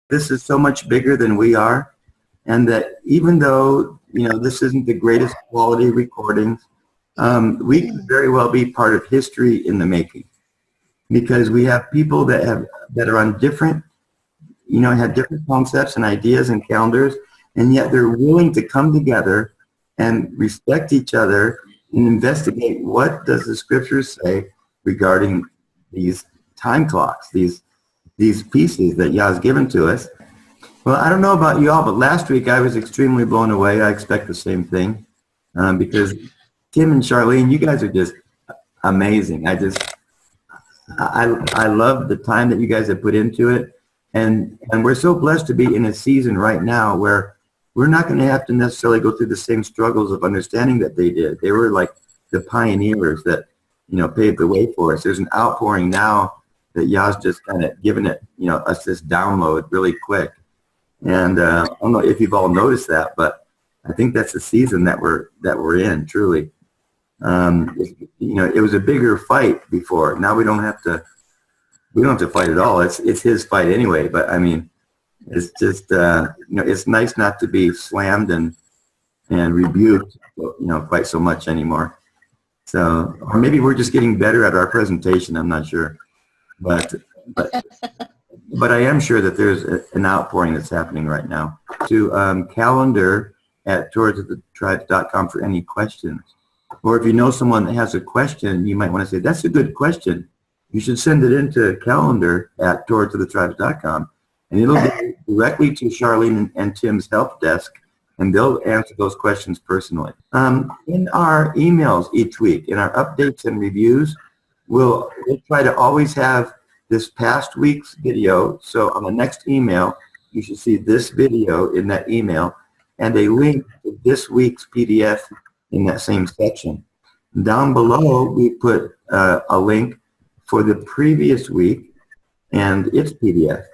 this is so much bigger than we are, and that even though, this isn't the greatest quality recordings, we could very well be part of history in the making, because we have people that are on different, have different concepts and ideas and calendars, and yet they're willing to come together and respect each other and investigate what does the scriptures say regarding these time clocks, these pieces that Yah's given to us. Well, I don't know about you all, but last week I was extremely blown away. I expect the same thing, because Tim and Charlene, you guys are just amazing. I love the time that you guys have put into it, and we're so blessed to be in a season right now where we're not going to have to necessarily go through the same struggles of understanding that they did. They were like the pioneers that, paved the way for us. There's an outpouring now that Yah's just kind of given it, us this download really quick. And I don't know if you've all noticed that, but I think that's the season that we're in, truly. It was a bigger fight before. Now we don't have to fight at all. It's his fight anyway. But I mean, it's just it's nice not to be slammed and rebuked, quite so much anymore. So, or maybe we're just getting better at our presentation. I'm not sure, but I am sure that there's an outpouring that's happening right now. To calendar at towardsthetribes.com for any questions. Or if you know someone that has a question, you might want to say, that's a good question. You should send it into calendar at towardsthetribes.com. And it'll go directly to Charlene and Tim's help desk, and they'll answer those questions personally. In our emails each week, in our updates and reviews, we'll try to always have this past week's video. So on the next email, you should see this video in that email and a link to this week's PDF in that same section. Down below, we put a link for the previous week and its PDF.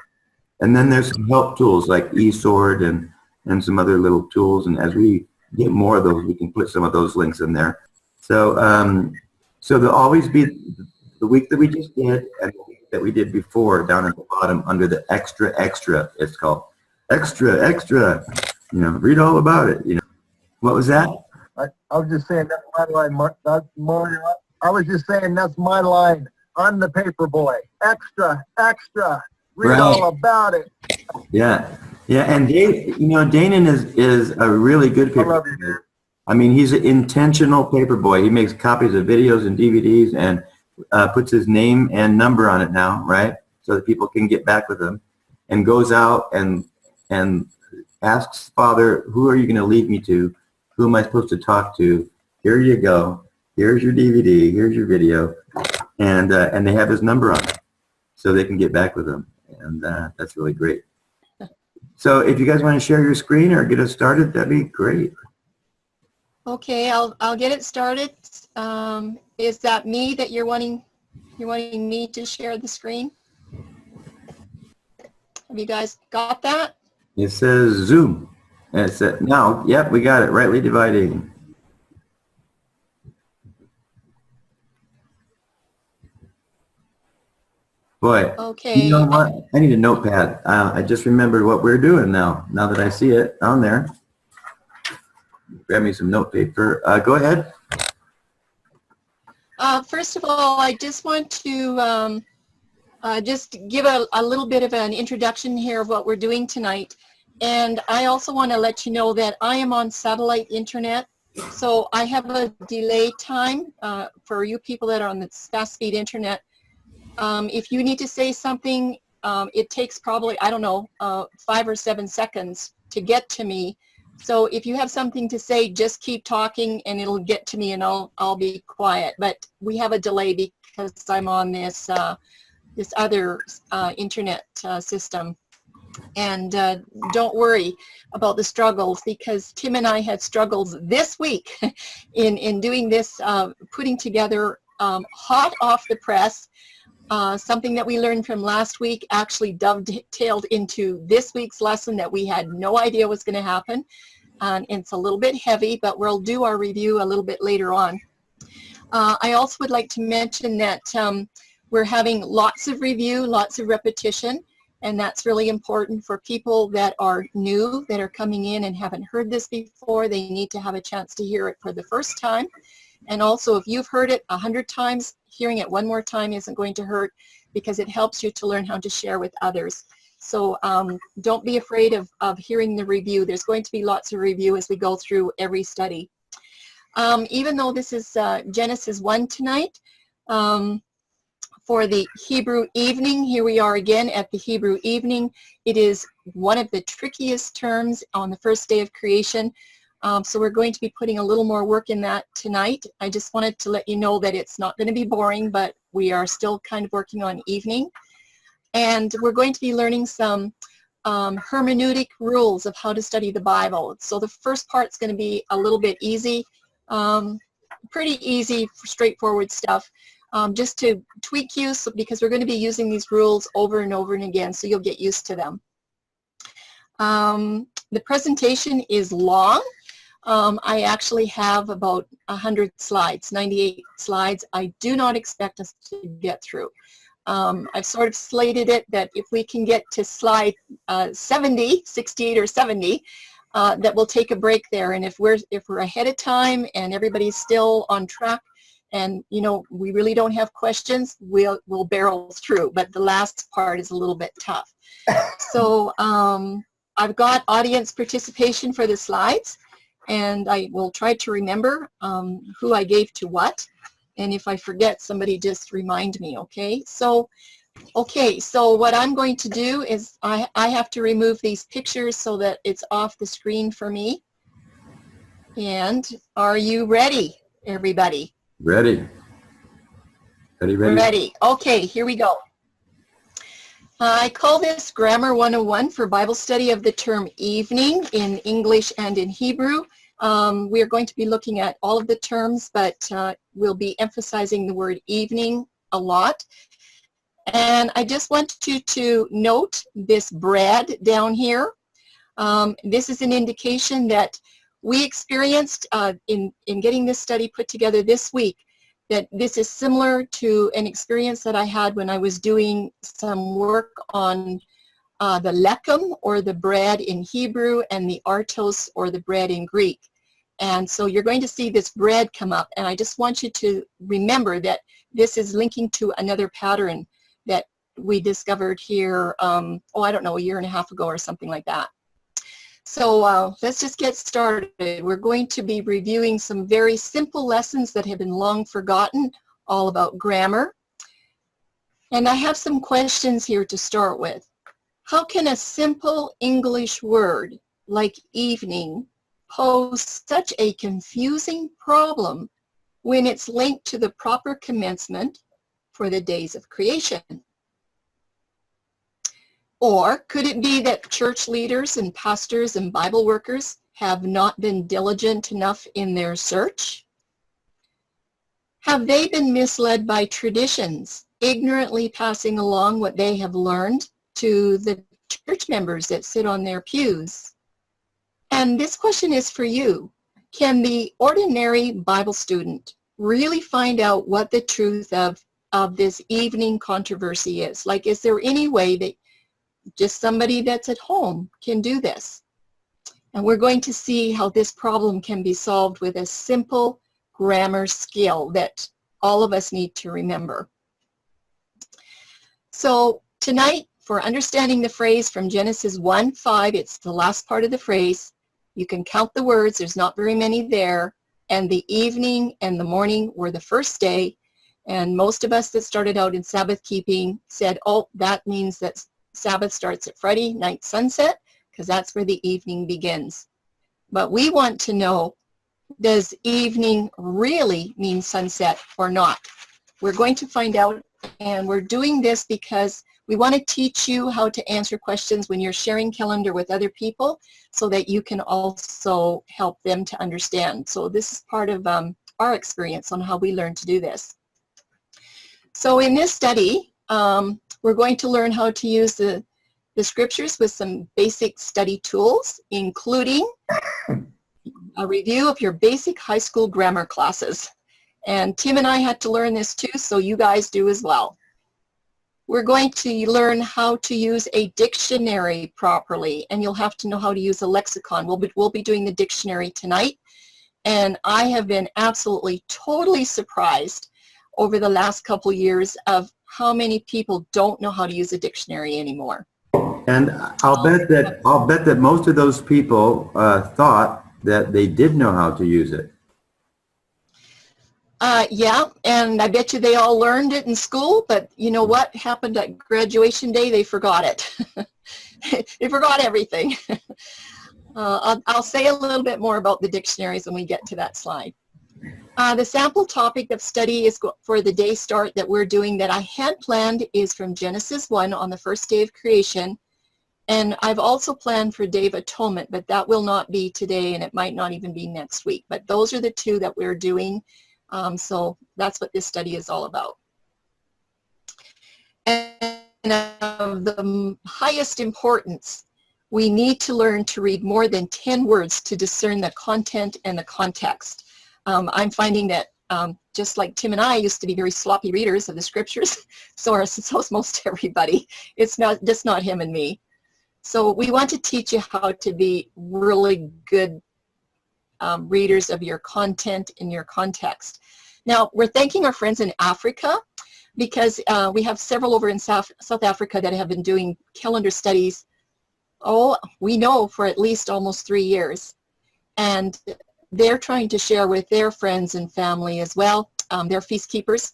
And then there's some help tools like eSword and some other little tools. And as we get more of those, we can put some of those links in there. So there'll always be the week that we just did and the week that we did before down at the bottom under the extra, it's called extra, read all about it, What was that? I was just saying that's my line, Mark. That's more. I was just saying that's my line. I'm the paper boy. Extra. Read all about it. Yeah. And Danon is a really good paper boy. I love you, dude. I mean, he's an intentional paper boy. He makes copies of videos and DVDs and puts his name and number on it now, right? So that people can get back with him, and goes out and asks Father, who are you going to lead me to? Who am I supposed to talk to? Here you go. Here's your DVD. Here's your video. And they have his number on it so they can get back with him. And that's really great. So if you guys want to share your screen or get us started, that'd be great. Okay, I'll get it started. Is that me that you're wanting me to share the screen? Have you guys got that? It says Zoom. And it said, no, yep, we got it, rightly dividing. Boy, okay. You know what? I need a notepad. I just remembered what we're doing now that I see it on there. Grab me some note paper. Go ahead. First of all, I just want to just give a little bit of an introduction here of what we're doing tonight. And I also want to let you know that I am on satellite internet, so I have a delay time for you people that are on the fast speed internet. If you need to say something, it takes probably, 5 or 7 seconds to get to me. So if you have something to say, just keep talking and it'll get to me and I'll be quiet. But we have a delay because I'm on this this other internet system. And don't worry about the struggles, because Tim and I had struggles this week in doing this, putting together hot off the press, something that we learned from last week actually dovetailed into this week's lesson that we had no idea was going to happen. And it's a little bit heavy, but we'll do our review a little bit later on. I also would like to mention that we're having lots of review, lots of repetition. And that's really important for people that are new, that are coming in and haven't heard this before. They need to have a chance to hear it for the first time. And also, if you've heard it 100 times, hearing it one more time isn't going to hurt, because it helps you to learn how to share with others. So don't be afraid of hearing the review. There's going to be lots of review as we go through every study. Even though this is Genesis 1 tonight, for the Hebrew evening, here we are again at the Hebrew evening. It is one of the trickiest terms on the first day of creation. So we're going to be putting a little more work in that tonight. I just wanted to let you know that it's not going to be boring, but we are still kind of working on evening. And we're going to be learning some hermeneutic rules of how to study the Bible. So the first part's going to be a little bit easy, pretty easy, straightforward stuff, just to tweak you, because we're going to be using these rules over and over and again, so you'll get used to them. The presentation is long. I actually have about 100 slides, 98 slides. I do not expect us to get through. I've sort of slated it that if we can get to slide 70, 68 or 70, that we'll take a break there. And if we're ahead of time and everybody's still on track, and we really don't have questions, we'll barrel through. But the last part is a little bit tough. So I've got audience participation for the slides, and I will try to remember who I gave to what. And if I forget, somebody just remind me, okay? So what I'm going to do is I have to remove these pictures so that it's off the screen for me. And are you ready, everybody? Ready. Ready. Ready. Okay, here we go. I call this Grammar 101 for Bible study of the term evening in English and in Hebrew. We are going to be looking at all of the terms, but we'll be emphasizing the word evening a lot. And I just want you to note this bread down here. This is an indication that we experienced in getting this study put together this week, that this is similar to an experience that I had when I was doing some work on the lechem, or the bread in Hebrew, and the artos, or the bread in Greek. And so you're going to see this bread come up, and I just want you to remember that this is linking to another pattern that we discovered here, I don't know, a year and a half ago or something like that. So let's just get started. We're going to be reviewing some very simple lessons that have been long forgotten, all about grammar. And I have some questions here to start with. How can a simple English word like evening pose such a confusing problem when it's linked to the proper commencement for the days of creation? Or could it be that church leaders and pastors and Bible workers have not been diligent enough in their search? Have they been misled by traditions, ignorantly passing along what they have learned to the church members that sit on their pews? And this question is for you. Can the ordinary Bible student really find out what the truth of this evening controversy is? Like, is there any way that just somebody that's at home can do this? And we're going to see how this problem can be solved with a simple grammar skill that all of us need to remember. So tonight, for understanding the phrase from Genesis 1:5, it's the last part of the phrase. You can count the words, there's not very many there. And the evening and the morning were the first day. And most of us that started out in Sabbath keeping said, oh, that means that Sabbath starts at Friday night sunset, because that's where the evening begins. But we want to know, does evening really mean sunset or not? We're going to find out, and we're doing this because we want to teach you how to answer questions when you're sharing calendar with other people, so that you can also help them to understand. So this is part of our experience on how we learn to do this. So in this study, we're going to learn how to use the scriptures with some basic study tools, including a review of your basic high school grammar classes. And Tim and I had to learn this too, so you guys do as well. we're going to learn how to use a dictionary properly, and you'll have to know how to use a lexicon. We'll be doing the dictionary tonight, and I have been absolutely totally surprised over the last couple years of how many people don't know how to use a dictionary anymore. And I'll bet that most of those people thought that they did know how to use it. Yeah, and I bet you they all learned it in school, but you know what happened at graduation day? They forgot it. They forgot everything. I'll say a little bit more about the dictionaries when we get to that slide. The sample topic of study is for the day start that we're doing that I had planned is from Genesis 1 on the first day of creation. And I've also planned for Day of Atonement, but that will not be today, and it might not even be next week. But those are the two that we're doing. So that's what this study is all about. And of the highest importance, we need to learn to read more than 10 words to discern the content and the context. I'm finding that just like Tim and I used to be very sloppy readers of the scriptures, so is most everybody. It's just not him and me. So we want to teach you how to be really good readers of your content in your context. Now, we're thanking our friends in Africa because we have several over in South Africa that have been doing calendar studies, we know for at least almost 3 years. And they're trying to share with their friends and family as well. They're feast keepers.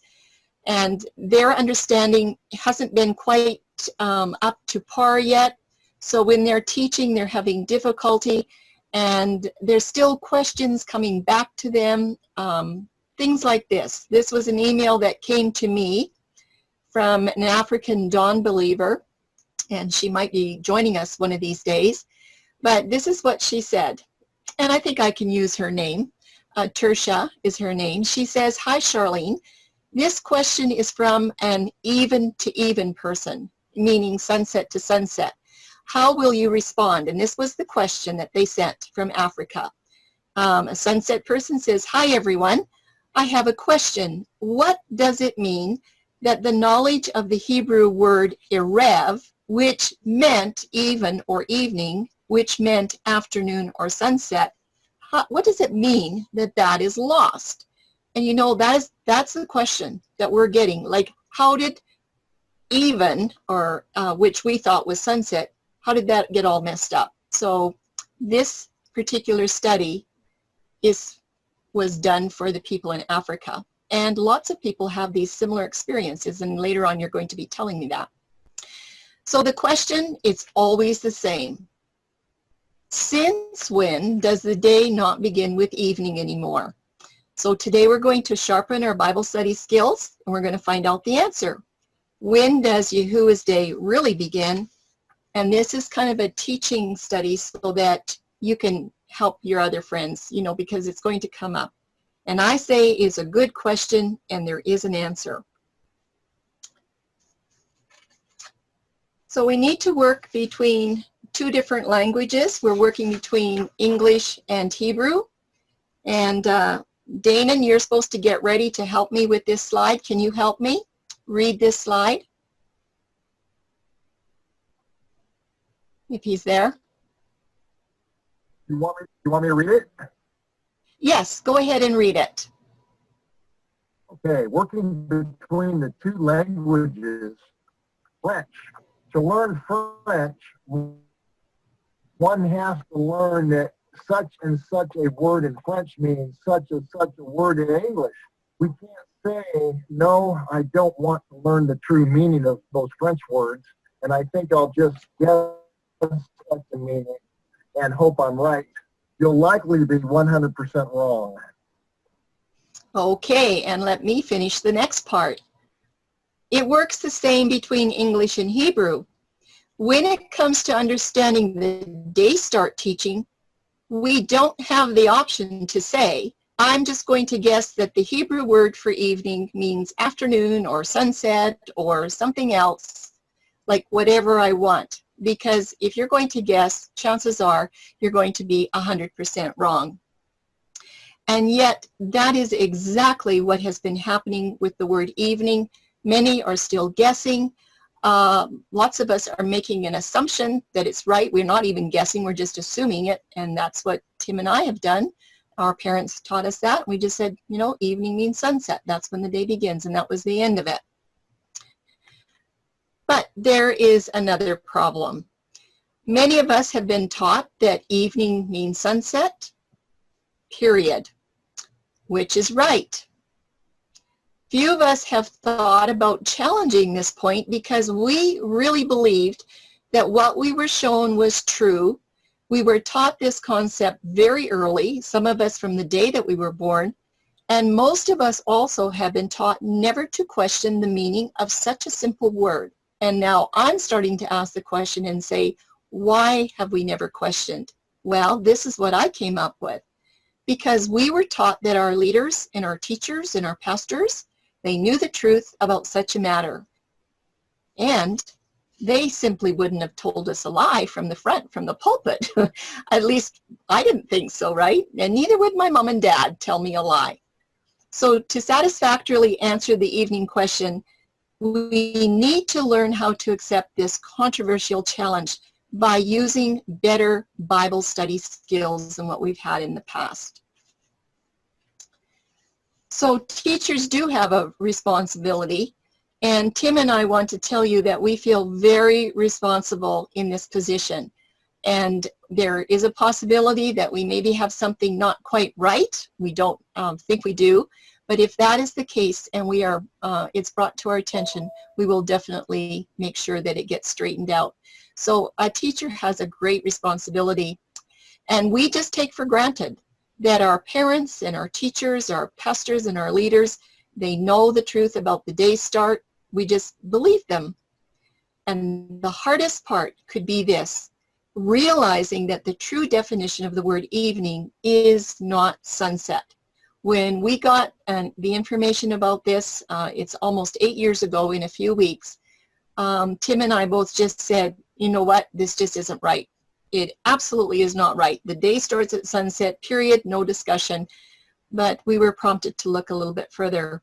And their understanding hasn't been quite up to par yet. So when they're teaching, they're having difficulty. And there's still questions coming back to them. Things like this. This was an email that came to me from an African Dawn believer, and she might be joining us one of these days. But this is what she said, and I think I can use her name. Tersha is her name. She says, "Hi, Charlene. This question is from an even-to-even person, meaning sunset to sunset. How will you respond?" And this was the question that they sent from Africa. A sunset person says, "Hi, everyone. I have a question. What does it mean that the knowledge of the Hebrew word erev, which meant even or evening, which meant afternoon or sunset, what does it mean that that is lost?" And you know, that's the question that we're getting. Like, how did even, or which we thought was sunset, how did that get all messed up? So this particular study was done for the people in Africa. And lots of people have these similar experiences, and later on you're going to be telling me that. So the question, it's always the same. Since when does the day not begin with evening anymore? So today we're going to sharpen our Bible study skills, and we're going to find out the answer. When does Yahuwah's day really begin? And this is kind of a teaching study so that you can help your other friends, you know, because it's going to come up. And I say it's a good question, and there is an answer. So we need to work between two different languages. We're working between English and Hebrew. And Danon, you're supposed to get ready to help me with this slide. Can you help me read this slide? If he's there. You want me to read it? Yes, go ahead and read it. Okay, working between the two languages, French. To learn French, one has to learn that such and such a word in French means such and such a word in English. We can't say, no, I don't want to learn the true meaning of those French words, and I think I'll just guess such a meaning and hope I'm right. You'll likely be 100% wrong. Okay, and let me finish the next part. It works the same between English and Hebrew. When it comes to understanding the day start teaching, we don't have the option to say, I'm just going to guess that the Hebrew word for evening means afternoon or sunset or something else, like whatever I want. Because if you're going to guess, chances are you're going to be 100% wrong. And yet, that is exactly what has been happening with the word evening. Many are still guessing. lots of us are making an assumption that it's right. We're not even guessing, we're just assuming it, and that's what Tim and I have done. Our parents taught us that. We just said, you know, evening means sunset. That's when the day begins, and that was the end of it. But there is another problem. Many of us have been taught that evening means sunset, period, which is right. Few of us have thought about challenging this point because we really believed that what we were shown was true. We were taught this concept very early, some of us from the day that we were born, and most of us also have been taught never to question the meaning of such a simple word. And now I'm starting to ask the question and say, why have we never questioned? Well, this is what I came up with. Because we were taught that our leaders and our teachers and our pastors, they knew the truth about such a matter. And they simply wouldn't have told us a lie from the front, from the pulpit. At least I didn't think so, right? And neither would my mom and dad tell me a lie. So to satisfactorily answer the evening question, we need to learn how to accept this controversial challenge by using better Bible study skills than what we've had in the past. So teachers do have a responsibility, and Tim and I want to tell you that we feel very responsible in this position. And there is a possibility that we maybe have something not quite right. We don't think we do. But if that is the case and we are, it's brought to our attention, we will definitely make sure that it gets straightened out. So a teacher has a great responsibility, and we just take for granted that our parents and our teachers, our pastors and our leaders, they know the truth about the day's start. We just believe them. And the hardest part could be this, realizing that the true definition of the word evening is not sunset. When we got the information about this, it's almost 8 years ago in a few weeks, Tim and I both just said, you know what, this just isn't right. It absolutely is not right. The day starts at sunset, period, no discussion. But we were prompted to look a little bit further.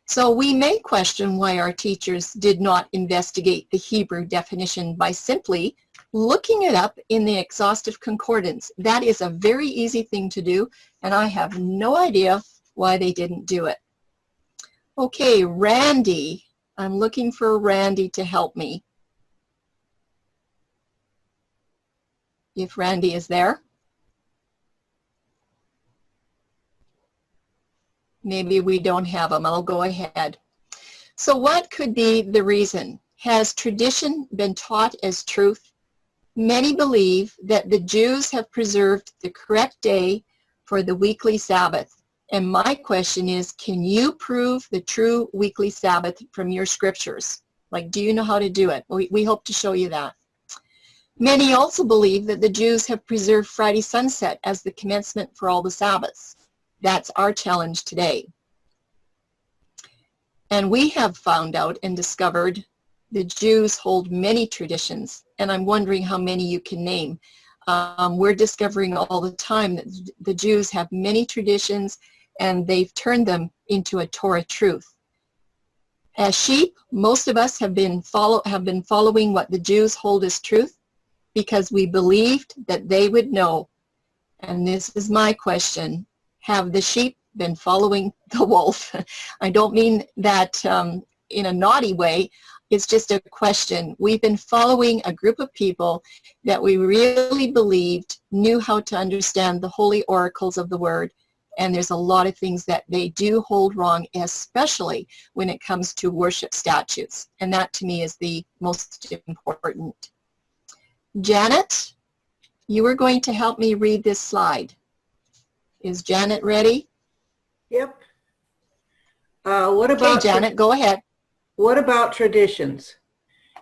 So we may question why our teachers did not investigate the Hebrew definition by simply looking it up in the exhaustive concordance. That is a very easy thing to do, and I have no idea why they didn't do it. Okay, Randy. I'm looking for Randy to help me. If Randy is there. Maybe we don't have him. I'll go ahead. So what could be the reason? Has tradition been taught as truth? Many believe that the Jews have preserved the correct day for the weekly Sabbath. And my question is, can you prove the true weekly Sabbath from your scriptures? Like, do you know how to do it? We hope to show you that. Many also believe that the Jews have preserved Friday sunset as the commencement for all the Sabbaths. That's our challenge today. And we have found out and discovered the Jews hold many traditions, and I'm wondering how many you can name. We're discovering all the time that the Jews have many traditions, and they've turned them into a Torah truth. As sheep, most of us have been following what the Jews hold as truth because we believed that they would know. And this is my question. Have the sheep been following the wolf? I don't mean that in a naughty way. It's just a question. We've been following a group of people that we really believed knew how to understand the holy oracles of the word. And there's a lot of things that they do hold wrong, especially when it comes to worship statutes. And that to me is the most important. Janet, you were going to help me read this slide. Is Janet ready? Yep. What about? Okay, Janet, go ahead. What about traditions?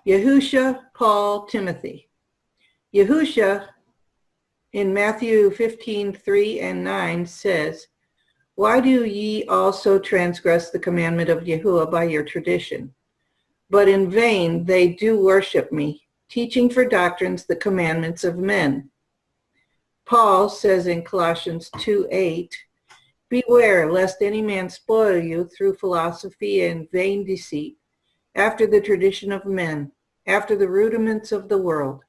Yahusha, Paul, Timothy. Yahusha in Matthew 15:3 and 9 says, "Why do ye also transgress the commandment of Yahuwah by your tradition? But in vain they do worship me, teaching for doctrines the commandments of men." Paul says in Colossians 2:8, "Beware lest any man spoil you through philosophy and vain deceit, after the tradition of men, after the rudiments of the world,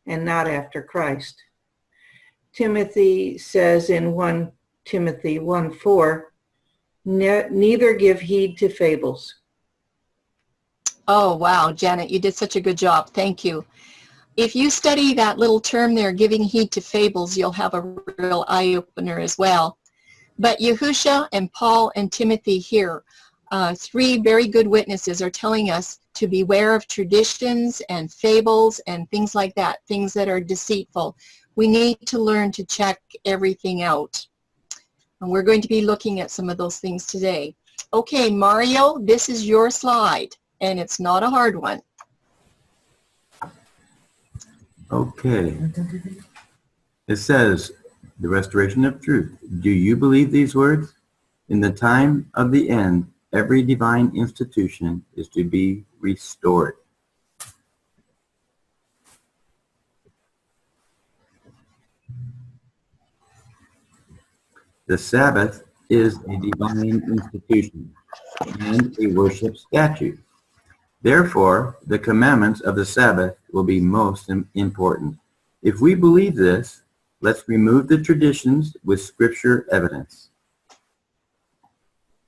and not after Christ. Timothy says in 1 Timothy 1:4, neither give heed to fables. Oh, wow, Janet, you did such a good job. Thank you. If you study that little term there, giving heed to fables, you'll have a real eye-opener as well. But Yahusha and Paul and Timothy here, three very good witnesses, are telling us to beware of traditions and fables and things like that, things that are deceitful. We need to learn to check everything out. And we're going to be looking at some of those things today. Okay, Mario, this is your slide, and it's not a hard one. Okay. It says, the restoration of truth. Do you believe these words? In the time of the end, every divine institution is to be restored. The Sabbath is a divine institution and a worship statute. Therefore, the commandments of the Sabbath will be most important. If we believe this, let's remove the traditions with scripture evidence.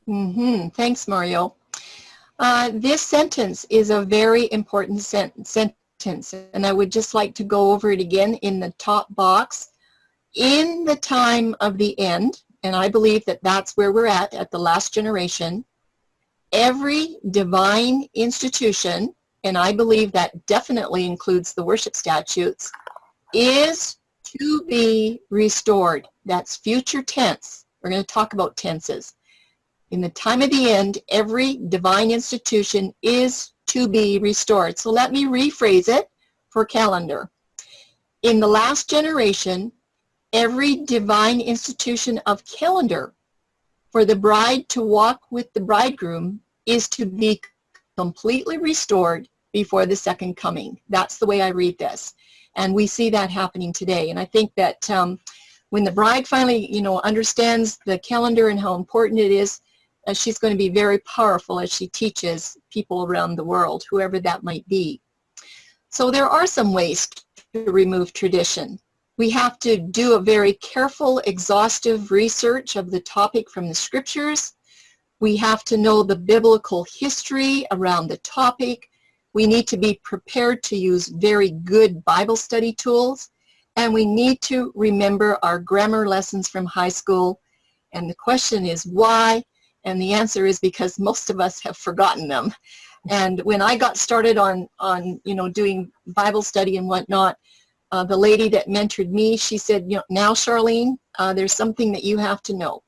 Thanks, Mario. This sentence is a very important sentence, and I would just like to go over it again in the top box. In the time of the end, and I believe that that's where we're at the last generation, every divine institution, and I believe that definitely includes the worship statutes, is to be restored. That's future tense. We're going to talk about tenses. In the time of the end, every divine institution is to be restored. So let me rephrase it for calendar. In the last generation, every divine institution of calendar for the bride to walk with the bridegroom is to be completely restored before the second coming. That's the way I read this. And we see that happening today. And I think that when the bride finally, understands the calendar and how important it is, she's going to be very powerful as she teaches people around the world, whoever that might be. So there are some ways to remove tradition. We have to do a very careful, exhaustive research of the topic from the scriptures. We have to know the biblical history around the topic. We need to be prepared to use very good Bible study tools. And we need to remember our grammar lessons from high school. And the question is why? And the answer is because most of us have forgotten them. And when I got started on doing Bible study and whatnot, the lady that mentored me, she said, now Charlene, there's something that you have to know.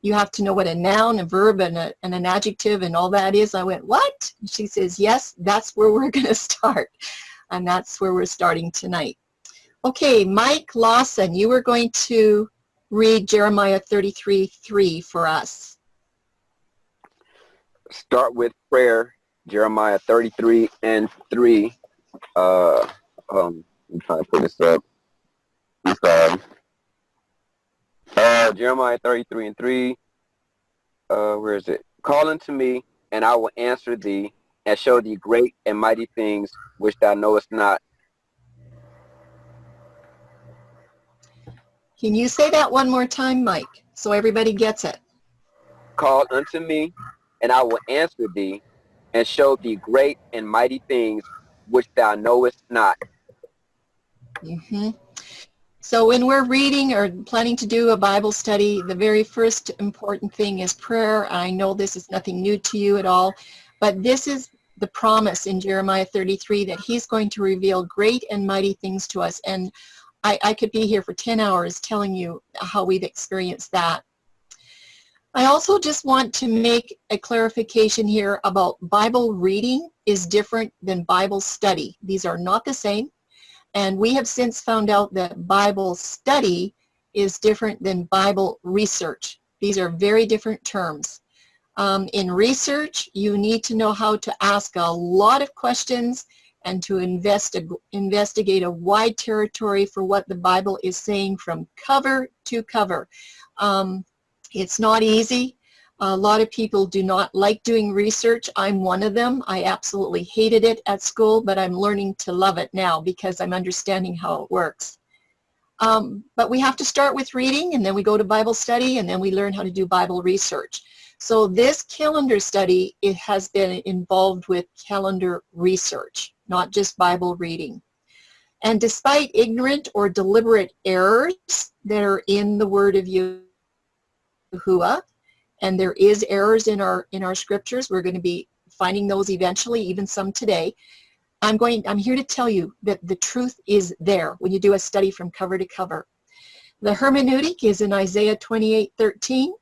You have to know what a noun, a verb, and an adjective and all that is. I went, what? She says, yes, that's where we're going to start. And that's where we're starting tonight. Okay, Mike Lawson, you were going to read Jeremiah 33:3 for us. Start with prayer, Jeremiah 33:3. I'm trying to put this up. I'm sorry. Jeremiah 33:3. Where is it? Call unto me, and I will answer thee, and show thee great and mighty things which thou knowest not. Can you say that one more time, Mike, so everybody gets it? Call unto me, and I will answer thee, and show thee great and mighty things which thou knowest not. So when we're reading or planning to do a Bible study, the very first important thing is prayer. I know this is nothing new to you at all, but this is the promise in Jeremiah 33 that he's going to reveal great and mighty things to us. And I could be here for 10 hours telling you how we've experienced that. I also just want to make a clarification here about Bible reading is different than Bible study. These are not the same. And we have since found out that Bible study is different than Bible research. These are very different terms. In research, you need to know how to ask a lot of questions and to investigate a wide territory for what the Bible is saying from cover to cover. It's not easy. A lot of people do not like doing research. I'm one of them. I absolutely hated it at school, but I'm learning to love it now because I'm understanding how it works. But we have to start with reading, and then we go to Bible study, and then we learn how to do Bible research. So this calendar study, it has been involved with calendar research, not just Bible reading. And despite ignorant or deliberate errors that are in the Word of Yahuwah, and there is errors in our scriptures, we're going to be finding those eventually, even some today. I'm here to tell you that the truth is there when you do a study from cover to cover. The hermeneutic is in Isaiah 28:13,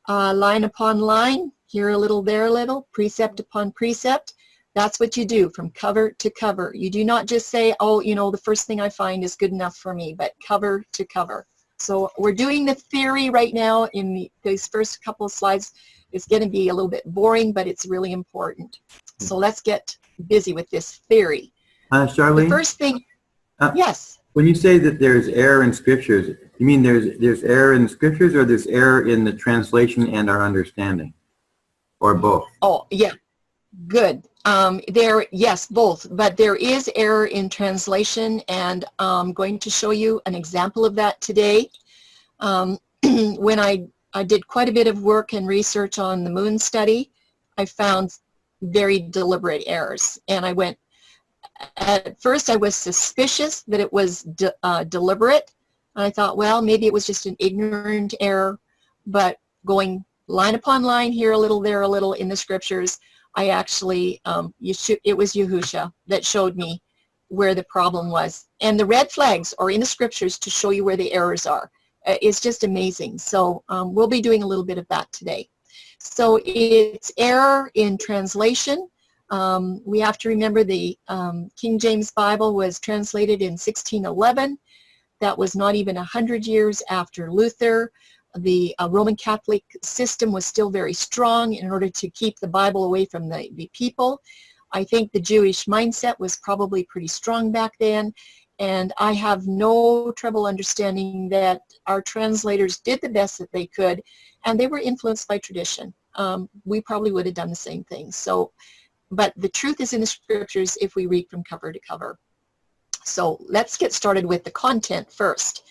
line upon line, here a little, there a little, precept upon precept. That's what you do from cover to cover. You do not just say, oh, the first thing I find is good enough for me, but cover to cover. So we're doing the theory right now in these first couple of slides. It's going to be a little bit boring, but it's really important. So let's get busy with this theory. Charlene? The first thing, yes. When you say that there's error in scriptures, you mean there's error in the scriptures, or there's error in the translation and our understanding? Or both? Oh, yeah. Good. Yes, both, but there is error in translation, and I'm going to show you an example of that today. When I did quite a bit of work and research on the moon study, I found very deliberate errors, and at first I was suspicious that it was deliberate. I thought, well, maybe it was just an ignorant error, but going line upon line, here a little, there a little in the scriptures, I actually, it was Yahusha that showed me where the problem was. And the red flags are in the scriptures to show you where the errors are. It's just amazing. So we'll be doing a little bit of that today. So it's error in translation. We have to remember the King James Bible was translated in 1611. That was not even 100 years after Luther. The Roman Catholic system was still very strong in order to keep the Bible away from the people. I think the Jewish mindset was probably pretty strong back then, and I have no trouble understanding that our translators did the best that they could, and they were influenced by tradition. We probably would have done the same thing. So, but the truth is in the scriptures if we read from cover to cover. So let's get started with the content first.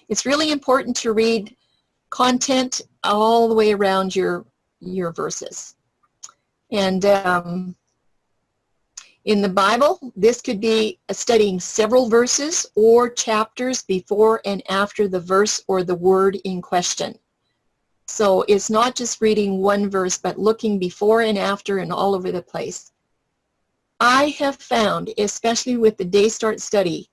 It's really important to read content all the way around your verses. And in the Bible, this could be studying several verses or chapters before and after the verse or the word in question. So it's not just reading one verse, but looking before and after and all over the place. I have found, especially with the Day Start study,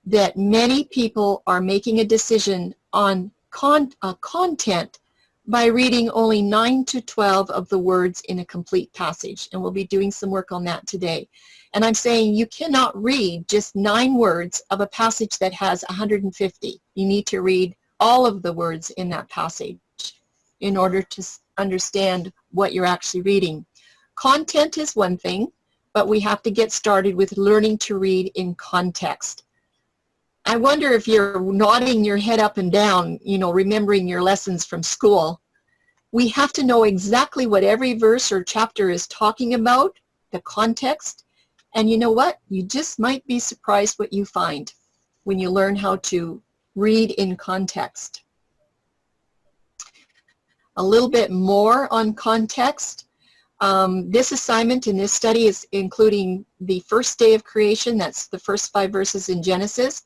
that many people are making a decision on content by reading only 9 to 12 of the words in a complete passage, and we'll be doing some work on that today. And I'm saying you cannot read just 9 words of a passage that has 150. You need to read all of the words in that passage in order to understand what you're actually reading. Content is one thing, but we have to get started with learning to read in context. I wonder if you're nodding your head up and down, remembering your lessons from school. We have to know exactly what every verse or chapter is talking about, the context, and you know what? You just might be surprised what you find when you learn how to read in context. A little bit more on context. This assignment in this study is including the first day of creation, that's the first 5 verses in Genesis.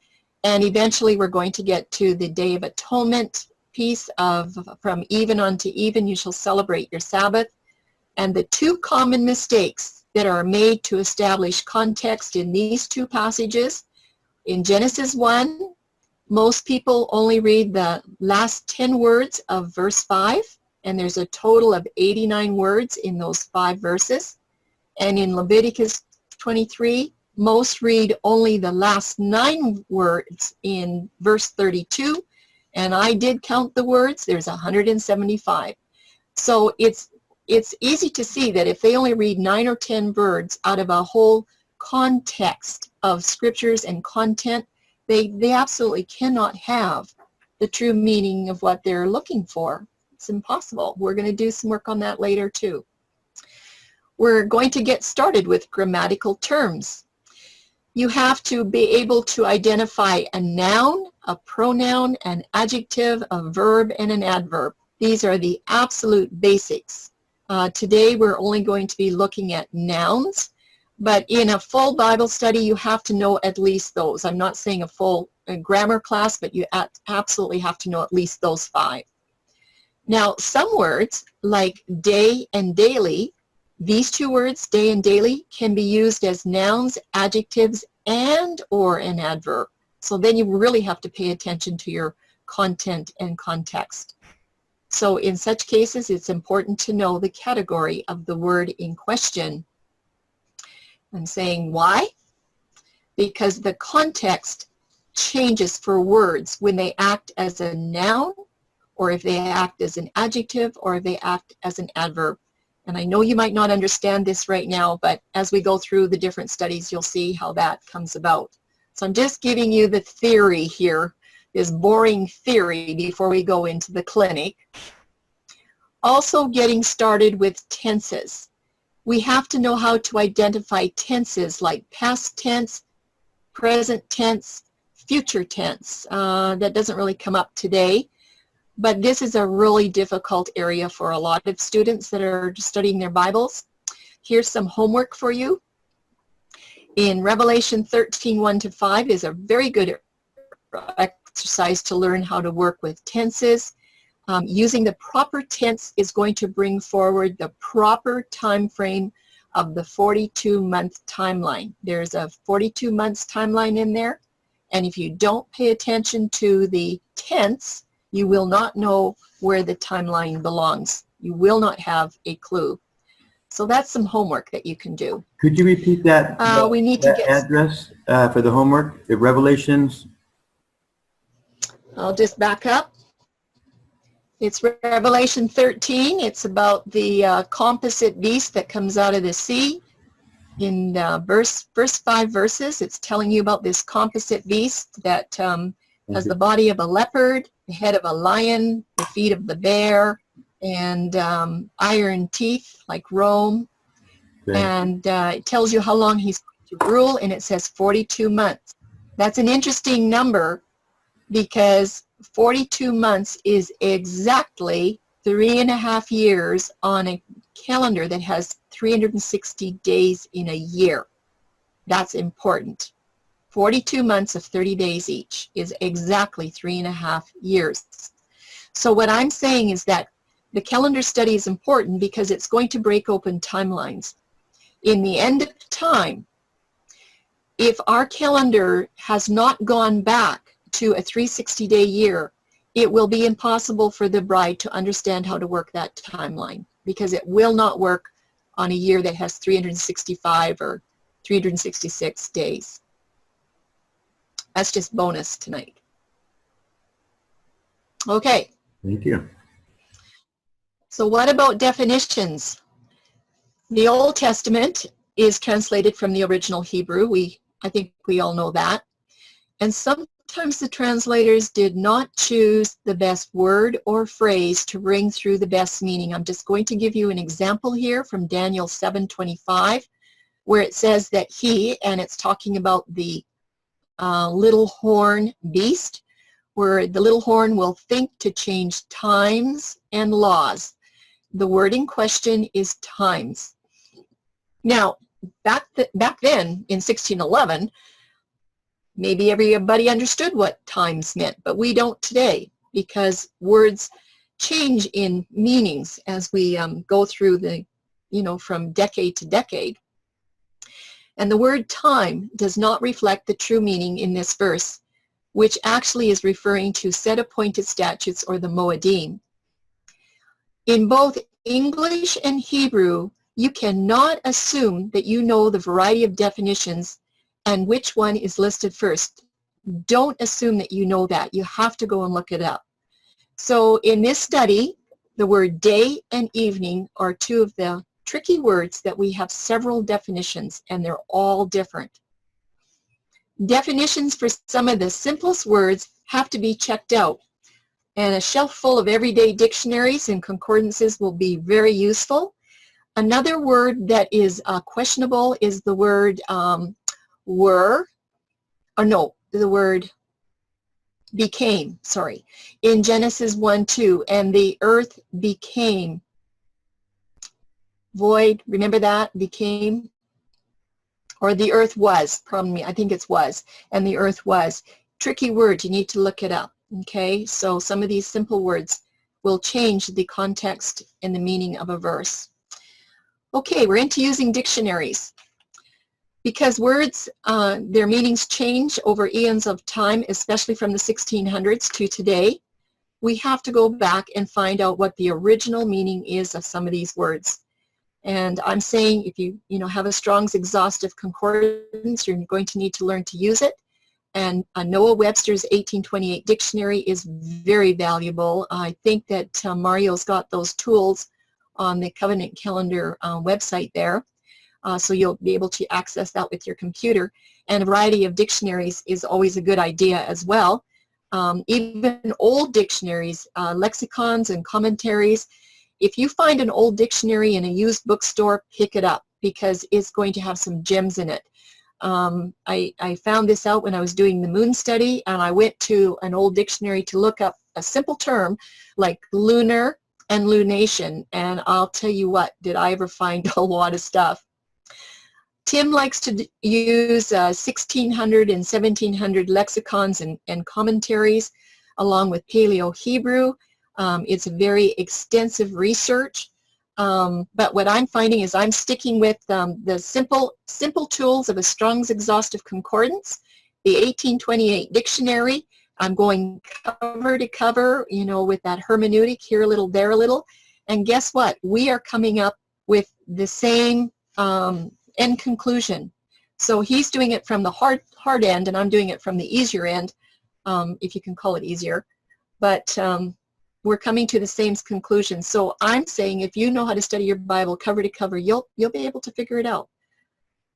And eventually we're going to get to the Day of Atonement piece of from even unto even you shall celebrate your Sabbath. And the 2 common mistakes that are made to establish context in these 2 passages. In Genesis 1, most people only read the last 10 words of verse 5, and there's a total of 89 words in those 5 verses. And in Leviticus 23, most read only the last 9 words in verse 32, and I did count the words. There's 175. So it's easy to see that if they only read 9 or 10 words out of a whole context of scriptures and content, they absolutely cannot have the true meaning of what they're looking for. It's impossible. We're going to do some work on that later too. We're going to get started with grammatical terms. You have to be able to identify a noun, a pronoun, an adjective, a verb, and an adverb. These are the absolute basics. Today we're only going to be looking at nouns, but in a full Bible study you have to know at least those. I'm not saying a full grammar class, but you absolutely have to know at least those 5. Now, some words like day and daily, these 2 words, day and daily, can be used as nouns, adjectives, and or an adverb. So then you really have to pay attention to your content and context. So in such cases, it's important to know the category of the word in question. I'm saying why? Because the context changes for words when they act as a noun, or if they act as an adjective, or if they act as an adverb. And I know you might not understand this right now, but as we go through the different studies, you'll see how that comes about. So I'm just giving you the theory here, this boring theory before we go into the clinic. Also getting started with tenses. We have to know how to identify tenses like past tense, present tense, future tense. That doesn't really come up today, but this is a really difficult area for a lot of students that are studying their Bibles. Here's some homework for you. In Revelation 13, 1-5 is a very good exercise to learn how to work with tenses. Using the proper tense is going to bring forward the proper time frame of the 42-month timeline. There's a 42 months timeline in there, and if you don't pay attention to the tense, you will not know where the timeline belongs. You will not have a clue. So that's some homework that you can do. Could you repeat that, we need to get address for the homework? The Revelations? I'll just back up. It's Revelation 13. It's about the composite beast that comes out of the sea. In first 5 verses, it's telling you about this composite beast that has the body of a leopard, the head of a lion, the feet of the bear, and iron teeth like Rome. Okay. And it tells you how long he's going to rule, and it says 42 months. That's an interesting number because 42 months is exactly 3.5 years on a calendar that has 360 days in a year. That's important. 42 months of 30 days each is exactly 3.5 years. So what I'm saying is that the calendar study is important because it's going to break open timelines. In the end of time, if our calendar has not gone back to a 360-day year, it will be impossible for the bride to understand how to work that timeline because it will not work on a year that has 365 or 366 days. That's just bonus tonight. Okay. Thank you. So what about definitions? The Old Testament is translated from the original Hebrew. I think we all know that. And sometimes the translators did not choose the best word or phrase to bring through the best meaning. I'm just going to give you an example here from Daniel 7:25, where it says that he, and it's talking about the little horn beast, where the little horn will think to change times and laws. The word in question is times. Now, back then in 1611, maybe everybody understood what times meant, but we don't today because words change in meanings as we go through the, from decade to decade. And the word time does not reflect the true meaning in this verse, which actually is referring to set appointed statutes or the Moedim. In both English and Hebrew, you cannot assume that you know the variety of definitions and which one is listed first. Don't assume that you know that. You have to go and look it up. So in this study, the word day and evening are 2 of the tricky words that we have several definitions, and they're all different. Definitions for some of the simplest words have to be checked out. And a shelf full of everyday dictionaries and concordances will be very useful. Another word that is questionable is the word the word became, sorry, in Genesis 1:2, and the earth became void. Remember that? Became, or the earth was, pardon me, I think it's was, and the earth was. Tricky word, you need to look it up, okay? So some of these simple words will change the context and the meaning of a verse. Okay, we're into using dictionaries. Because words, their meanings change over eons of time, especially from the 1600s to today, we have to go back and find out what the original meaning is of some of these words. And I'm saying if you have a Strong's Exhaustive Concordance, you're going to need to learn to use it. And Noah Webster's 1828 dictionary is very valuable. I think that Mario's got those tools on the Covenant Calendar website there. So you'll be able to access that with your computer. And a variety of dictionaries is always a good idea as well. Even old dictionaries, lexicons and commentaries. If you find an old dictionary in a used bookstore, pick it up because it's going to have some gems in it. I found this out when I was doing the moon study, and I went to an old dictionary to look up a simple term like lunar and lunation, and I'll tell you what, did I ever find a lot of stuff. Tim likes to use 1600 and 1700 lexicons and commentaries along with Paleo-Hebrew. It's very extensive research, but what I'm finding is I'm sticking with the simple tools of a Strong's Exhaustive Concordance, the 1828 dictionary. I'm going cover to cover, with that hermeneutic, here a little, there a little, and guess what? We are coming up with the same end conclusion. So he's doing it from the hard end, and I'm doing it from the easier end, if you can call it easier. But we're coming to the same conclusion. So I'm saying if you know how to study your Bible cover to cover, you'll be able to figure it out.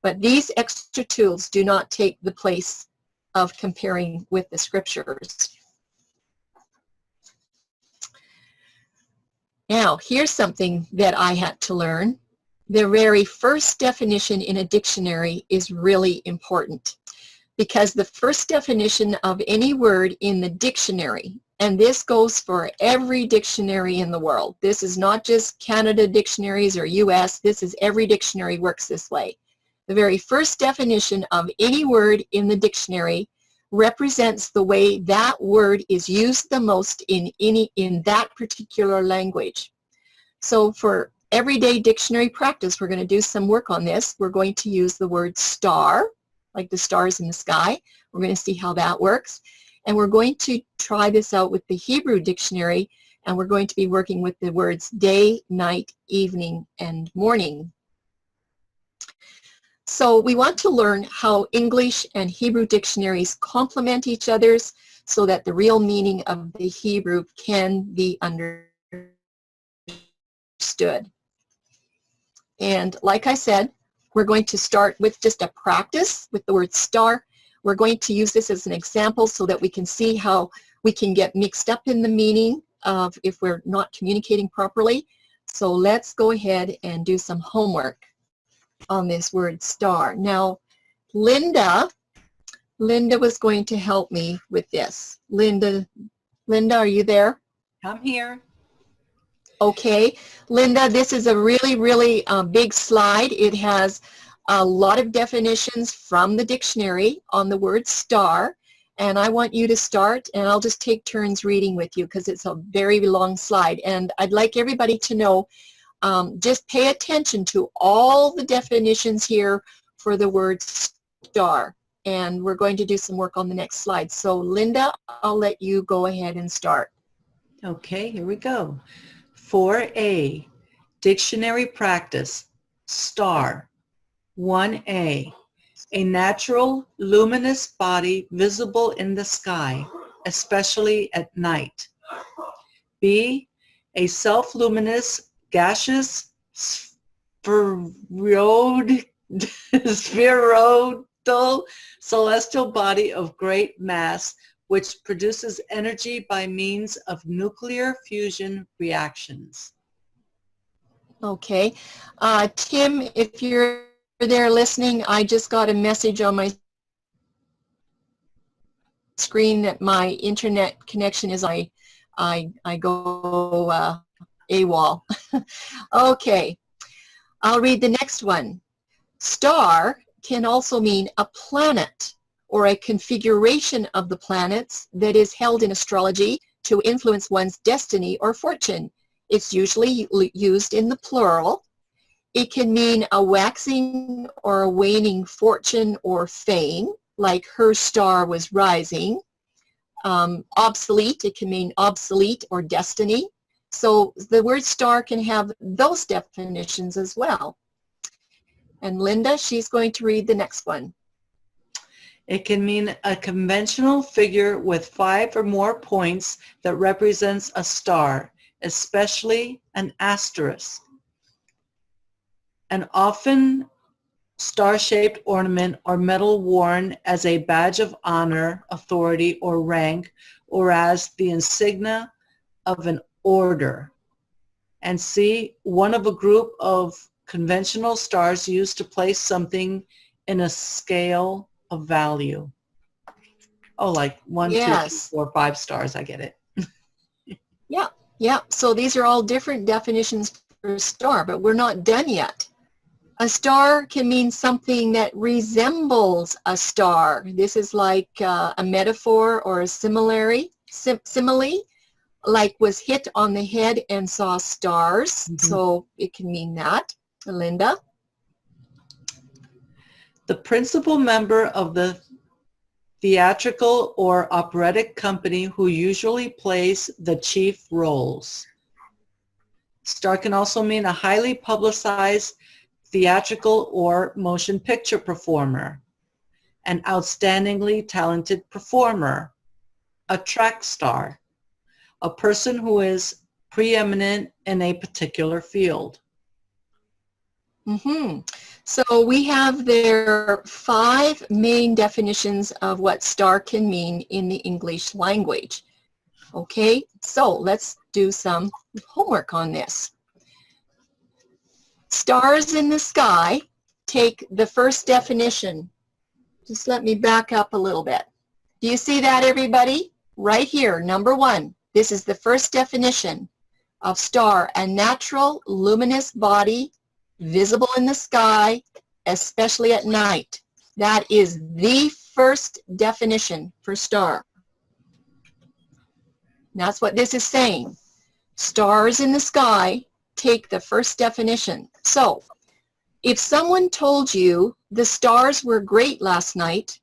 But these extra tools do not take the place of comparing with the scriptures. Now, here's something that I had to learn. The very first definition in a dictionary is really important because the first definition of any word in the dictionary, and this goes for every dictionary in the world. This is not just Canada dictionaries or US. This is every dictionary works this way. The very first definition of any word in the dictionary represents the way that word is used the most in that particular language. So for everyday dictionary practice, we're going to do some work on this. We're going to use the word star, like the stars in the sky. We're going to see how that works. And we're going to try this out with the Hebrew dictionary, and we're going to be working with the words day, night, evening, and morning. So we want to learn how English and Hebrew dictionaries complement each other's so that the real meaning of the Hebrew can be understood. And like I said, we're going to start with just a practice with the word star. We're going to use this as an example so that we can see how we can get mixed up in the meaning of if we're not communicating properly. So let's go ahead and do some homework on this word star. Now, Linda was going to help me with this. Linda, are you there? I'm here. Okay, Linda, this is a really big slide. It has a lot of definitions from the dictionary on the word star, and I want you to start, and I'll just take turns reading with you because it's a very long slide, and I'd like everybody to know, just pay attention to all the definitions here for the word star, and we're going to do some work on the next slide. So Linda, I'll let you go ahead and start. Okay, here we go. 4A, Dictionary Practice, star. 1A, a natural luminous body visible in the sky, especially at night. B, a self-luminous gaseous spheroidal celestial body of great mass which produces energy by means of nuclear fusion reactions. Okay. Tim, if you're there listening, I just got a message on my screen that my internet connection is I go AWOL. Okay. I'll read the next one. Star can also mean a planet or a configuration of the planets that is held in astrology to influence one's destiny or fortune. It's usually used in the plural. It can mean a waxing or a waning fortune or fame, like her star was rising. Obsolete, it can mean obsolete or destiny. So the word star can have those definitions as well. And Linda, she's going to read the next one. It can mean a conventional figure with 5 or more points that represents a star, especially an asterisk. An often star-shaped ornament or medal worn as a badge of honor, authority, or rank, or as the insignia of an order. And C, one of a group of conventional stars used to place something in a scale of value. Oh, like 1, Yes. 2, 3, 4, 5 stars. I get it. Yeah. So these are all different definitions for star, but we're not done yet. A star can mean something that resembles a star. This is like a metaphor or a simile, like was hit on the head and saw stars. Mm-hmm. So it can mean that. Linda? The principal member of the theatrical or operatic company who usually plays the chief roles. Star can also mean a highly publicized theatrical or motion picture performer, an outstandingly talented performer, a track star, a person who is preeminent in a particular field. Mm-hmm. So we have there 5 main definitions of what star can mean in the English language. Okay, so let's do some homework on this. Stars in the sky, take the first definition. Just let me back up a little bit. Do you see that, everybody? Right here, number 1. This is the first definition of star, a natural luminous body visible in the sky, especially at night. That is the first definition for star. That's what this is saying. Stars in the sky, take the first definition. So, if someone told you the stars were great last night,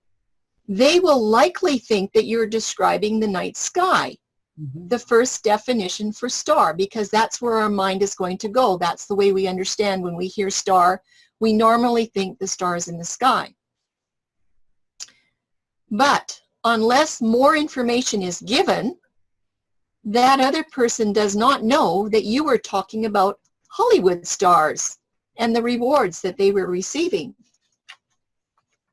they will likely think that you're describing the night sky. Mm-hmm. The first definition for star, because that's where our mind is going to go. That's the way we understand when we hear star. We normally think the stars in the sky. But unless more information is given, that other person does not know that you were talking about Hollywood stars and the rewards that they were receiving.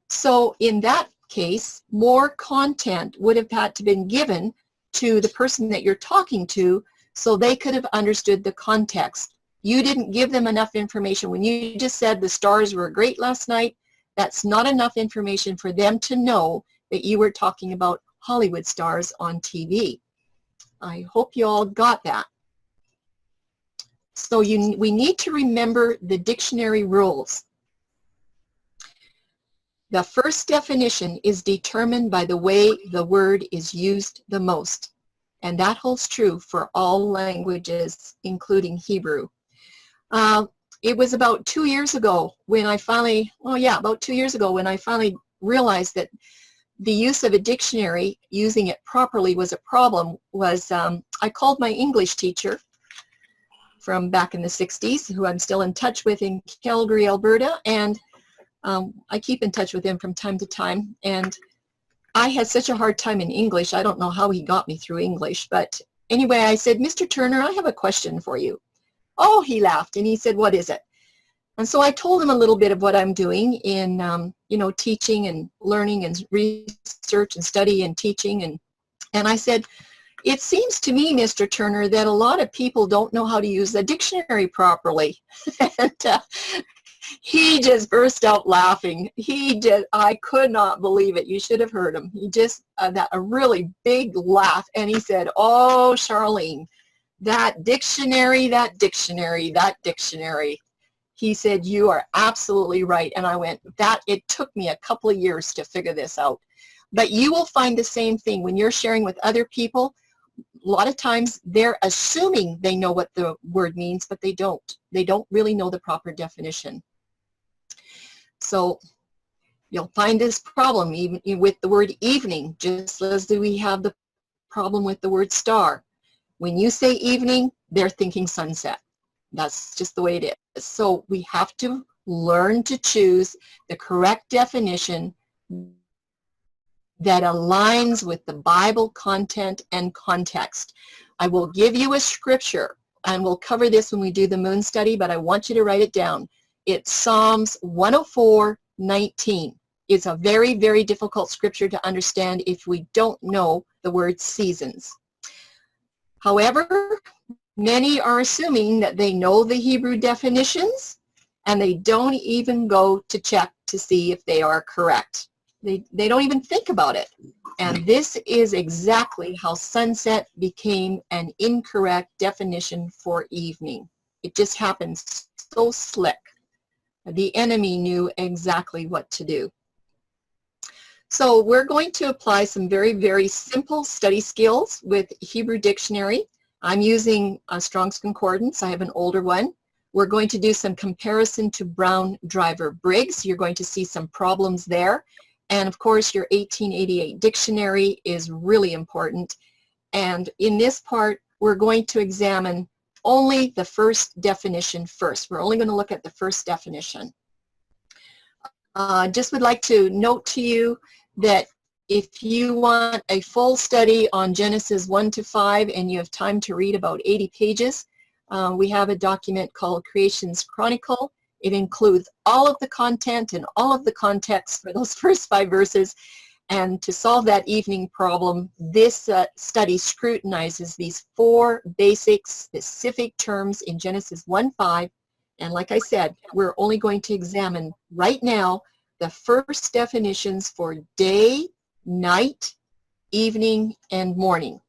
So in that case, more content would have had to been given to the person that you're talking to so they could have understood the context. You didn't give them enough information. When you just said the stars were great last night, that's not enough information for them to know that you were talking about Hollywood stars on TV. I hope you all got that. So we need to remember the dictionary rules. The first definition is determined by the way the word is used the most. And that holds true for all languages, including Hebrew. It was about 2 years ago when I finally, about 2 years ago when I finally realized that the use of a dictionary, using it properly, was a problem. I called my English teacher from back in the 60s, who I'm still in touch with in Calgary, Alberta, and I keep in touch with him from time to time. And I had such a hard time in English. I don't know how he got me through English, but anyway, I said, Mr. Turner, I have a question for you. Oh, he laughed and he said, what is it? And so I told him a little bit of what I'm doing in, teaching and learning and research and study and teaching and And I said, it seems to me, Mr. Turner, that a lot of people don't know how to use the dictionary properly. And he just burst out laughing. I could not believe it. You should have heard him. He just, a really big laugh. And he said, oh, Charlene, that dictionary. He said, you are absolutely right. And I went, it took me a couple of years to figure this out. But you will find the same thing when you're sharing with other people. A lot of times they're assuming they know what the word means, but they don't. They don't really know the proper definition. So you'll find this problem even with the word evening, just as we have the problem with the word star. When you say evening, they're thinking sunset. That's just the way it is. So we have to learn to choose the correct definition that aligns with the Bible content and context. I will give you a scripture, and we'll cover this when we do the moon study, but I want you to write it down. It's Psalms 104:19. It's a very, very difficult scripture to understand if we don't know the word seasons. However, many are assuming that they know the Hebrew definitions, and they don't even go to check to see if they are correct. They don't even think about it. And this is exactly how sunset became an incorrect definition for evening. It just happens so slick. The enemy knew exactly what to do. So we're going to apply some very, very simple study skills with Hebrew Dictionary. I'm using a Strong's Concordance. I have an older one. We're going to do some comparison to Brown Driver Briggs. You're going to see some problems there. And of course, your 1888 dictionary is really important. And in this part, we're going to examine only the first definition first. We're only going to look at the first definition. Just would like to note to you that if you want a full study on Genesis 1 to 5 and you have time to read about 80 pages, we have a document called Creation's Chronicle. It includes all of the content and all of the context for those first 5 verses. And to solve that evening problem, this study scrutinizes these 4 basic specific terms in Genesis 1:5. And like I said, we're only going to examine right now the first definitions for day, night, evening, and morning.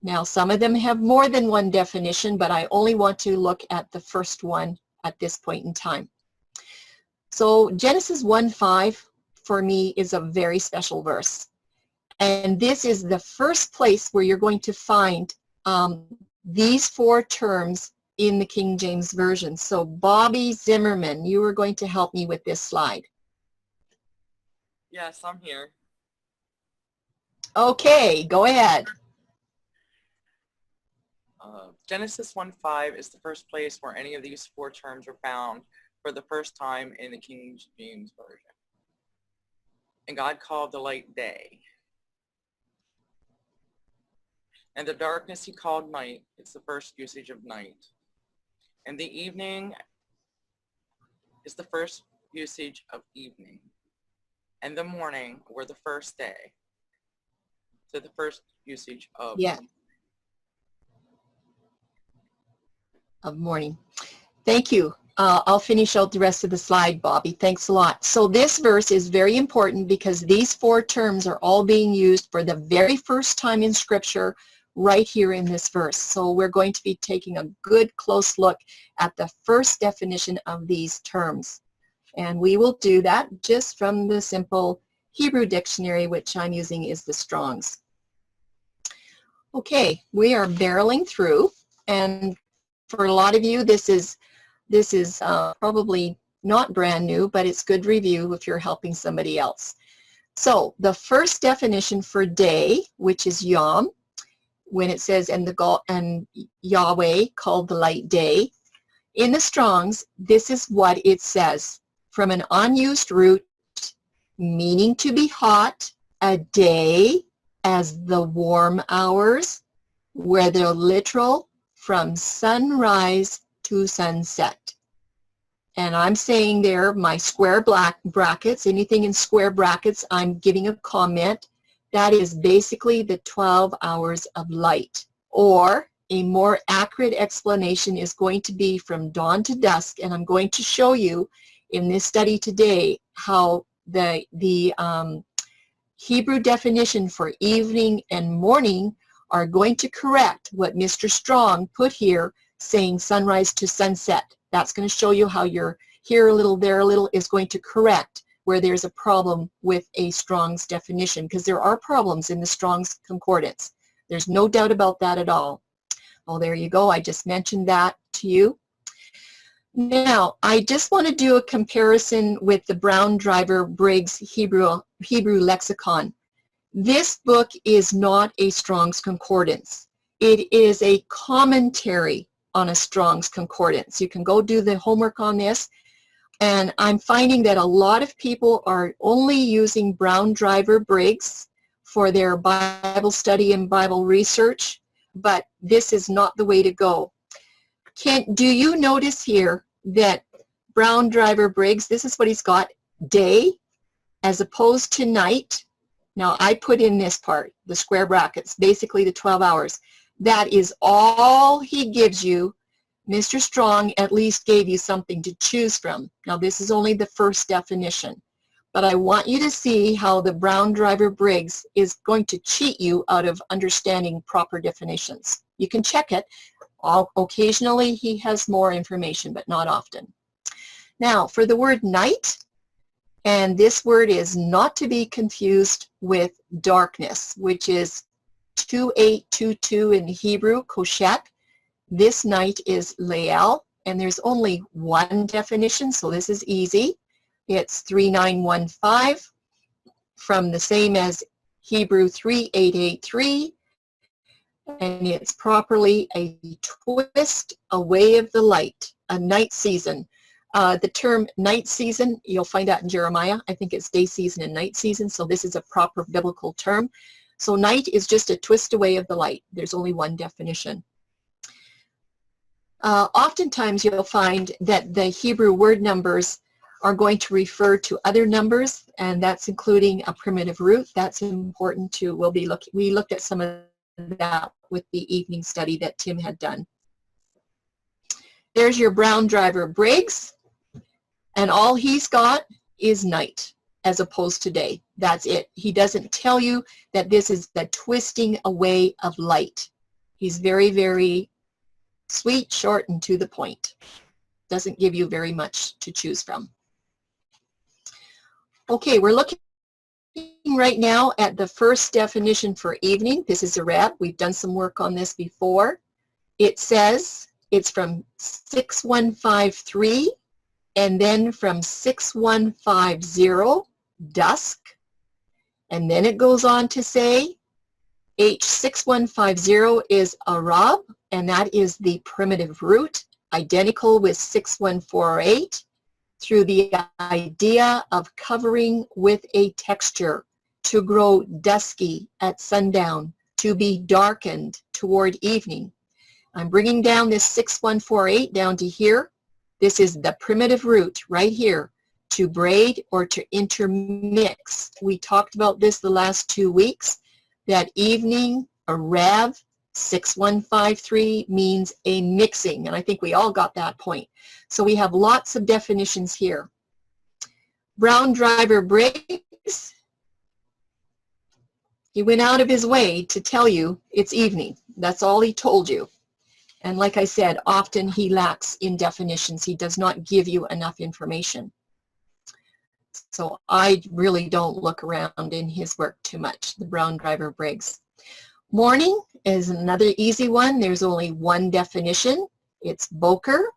Now, some of them have more than one definition, but I only want to look at the first one at this point in time. So Genesis 1:5 for me is a very special verse. And this is the first place where you're going to find these 4 terms in the King James Version. So Bobby Zimmerman, you are going to help me with this slide. Yes, I'm here. Okay, go ahead. Genesis 1:5 is the first place where any of these 4 terms are found for the first time in the King James Version. And God called the light day. And the darkness he called night. It's the first usage of night. And the evening is the first usage of evening. And the morning were the first day. So the first usage of of morning. Thank you. I'll finish out the rest of the slide, Bobby. Thanks a lot. So this verse is very important because these 4 terms are all being used for the very first time in Scripture right here in this verse. So we're going to be taking a good close look at the first definition of these terms. And we will do that just from the simple Hebrew dictionary, which I'm using is the Strong's. Okay, we are barreling through, and for a lot of you, this is probably not brand new, but it's good review if you're helping somebody else. So the first definition for day, which is Yom, when it says, and Yahweh called the light day, in the Strong's, this is what it says. From an unused root, meaning to be hot, a day as the warm hours, where the literal from sunrise to sunset. And I'm saying there, my square black brackets, anything in square brackets, I'm giving a comment That is basically the 12 hours of light. Or a more accurate explanation is going to be from dawn to dusk, and I'm going to show you in this study today how the Hebrew definition for evening and morning are going to correct what Mr. Strong put here saying sunrise to sunset. That's going to show you how your here a little, there a little is going to correct where there's a problem with a Strong's definition, because there are problems in the Strong's Concordance. There's no doubt about that at all. Oh, there you go. I just mentioned that to you. Now, I just want to do a comparison with the Brown Driver Briggs Hebrew Lexicon. This book is not a Strong's Concordance. It is a commentary on a Strong's Concordance. You can go do the homework on this, and I'm finding that a lot of people are only using Brown Driver Briggs for their Bible study and Bible research, but this is not the way to go. Do you notice here that Brown Driver Briggs, this is what he's got, day as opposed to night? Now I put in this part, the square brackets, basically the 12 hours. That is all he gives you. Mr. Strong at least gave you something to choose from. Now this is only the first definition, but I want you to see how the Brown Driver Briggs is going to cheat you out of understanding proper definitions. You can check it. Occasionally he has more information, but not often. Now for the word night, and this word is not to be confused with darkness, which is 2822 in Hebrew, koshet. This night is Leal, and there's only one definition, so this is easy. It's 3915 from the same as Hebrew 3883, and it's properly a twist away of the light, a night season. The term night season, you'll find out in Jeremiah. I think it's day season and night season, so this is a proper biblical term. So night is just a twist away of the light. There's only one definition. Oftentimes you'll find that the Hebrew word numbers are going to refer to other numbers, and that's including a primitive root. That's important too. We looked at some of that with the evening study that Tim had done. There's your Brown Driver Briggs, and all he's got is night as opposed to day. That's it. He doesn't tell you that this is the twisting away of light. He's very, very sweet, short, and to the point. Doesn't give you very much to choose from. Okay, we're looking right now at the first definition for evening. This is a rep. We've done some work on this before. It says it's from 6153 and then from 6150, dusk. And then it goes on to say H6150 is Arab, and that is the primitive root, identical with 6148, through the idea of covering with a texture, to grow dusky at sundown, to be darkened toward evening. I'm bringing down this 6148 down to here. This is the primitive root right here, to braid or to intermix. We talked about this the last 2 weeks, that evening, a rev, 6153 means a mixing, and I think we all got that point. So we have lots of definitions here. Brown Driver Briggs, he went out of his way to tell you it's evening. That's all he told you. And like I said, often he lacks in definitions. He does not give you enough information. So I really don't look around in his work too much, the Brown Driver Briggs. Morning is another easy one. There's only one definition. It's Boker,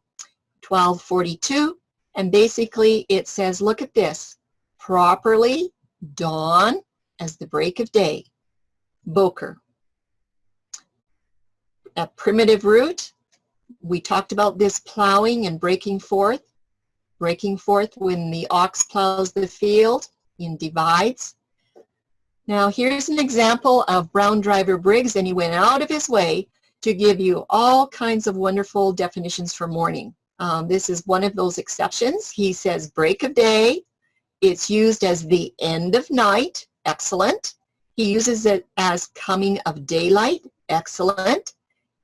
1242. And basically it says, look at this, properly dawn as the break of day. Boker. A primitive root. We talked about this plowing and breaking forth when the ox plows the field in divides. Now here's an example of Brown Driver Briggs, and he went out of his way to give you all kinds of wonderful definitions for morning. This is one of those exceptions. He says break of day. It's used as the end of night. Excellent. He uses it as coming of daylight. Excellent.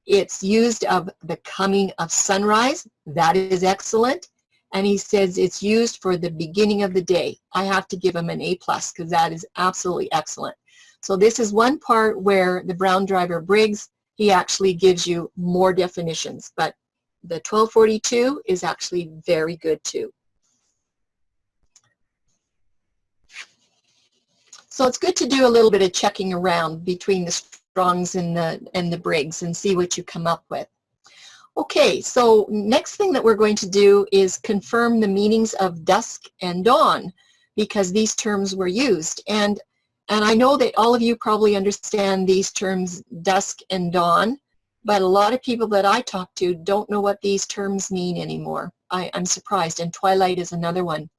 It's used of the coming of sunrise. That is excellent. And he says it's used for the beginning of the day. I have to give him an A+ because that is absolutely excellent. So this is one part where the Brown Driver Briggs, he actually gives you more definitions, but the 1242 is actually very good too. So it's good to do a little bit of checking around between the Strongs and the Briggs and see what you come up with. Okay, so next thing that we're going to do is confirm the meanings of dusk and dawn, because these terms were used. And I know that all of you probably understand these terms, dusk and dawn, but a lot of people that I talk to don't know what these terms mean anymore. I'm surprised, and twilight is another one.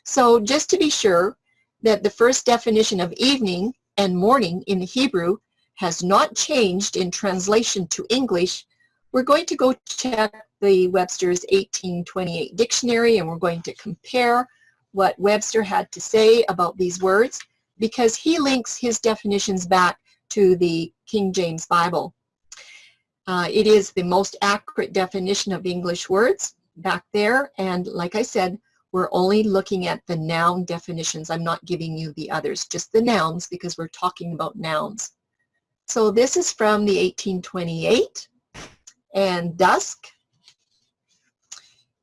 So just to be sure that the first definition of evening and morning in the Hebrew has not changed in translation to English, we're going to go check the Webster's 1828 dictionary, and we're going to compare what Webster had to say about these words, because he links his definitions back to the King James Bible. It is the most accurate definition of English words back there, and like I said, we're only looking at the noun definitions. I'm not giving you the others, just the nouns, because we're talking about nouns. So this is from the 1828. And dusk,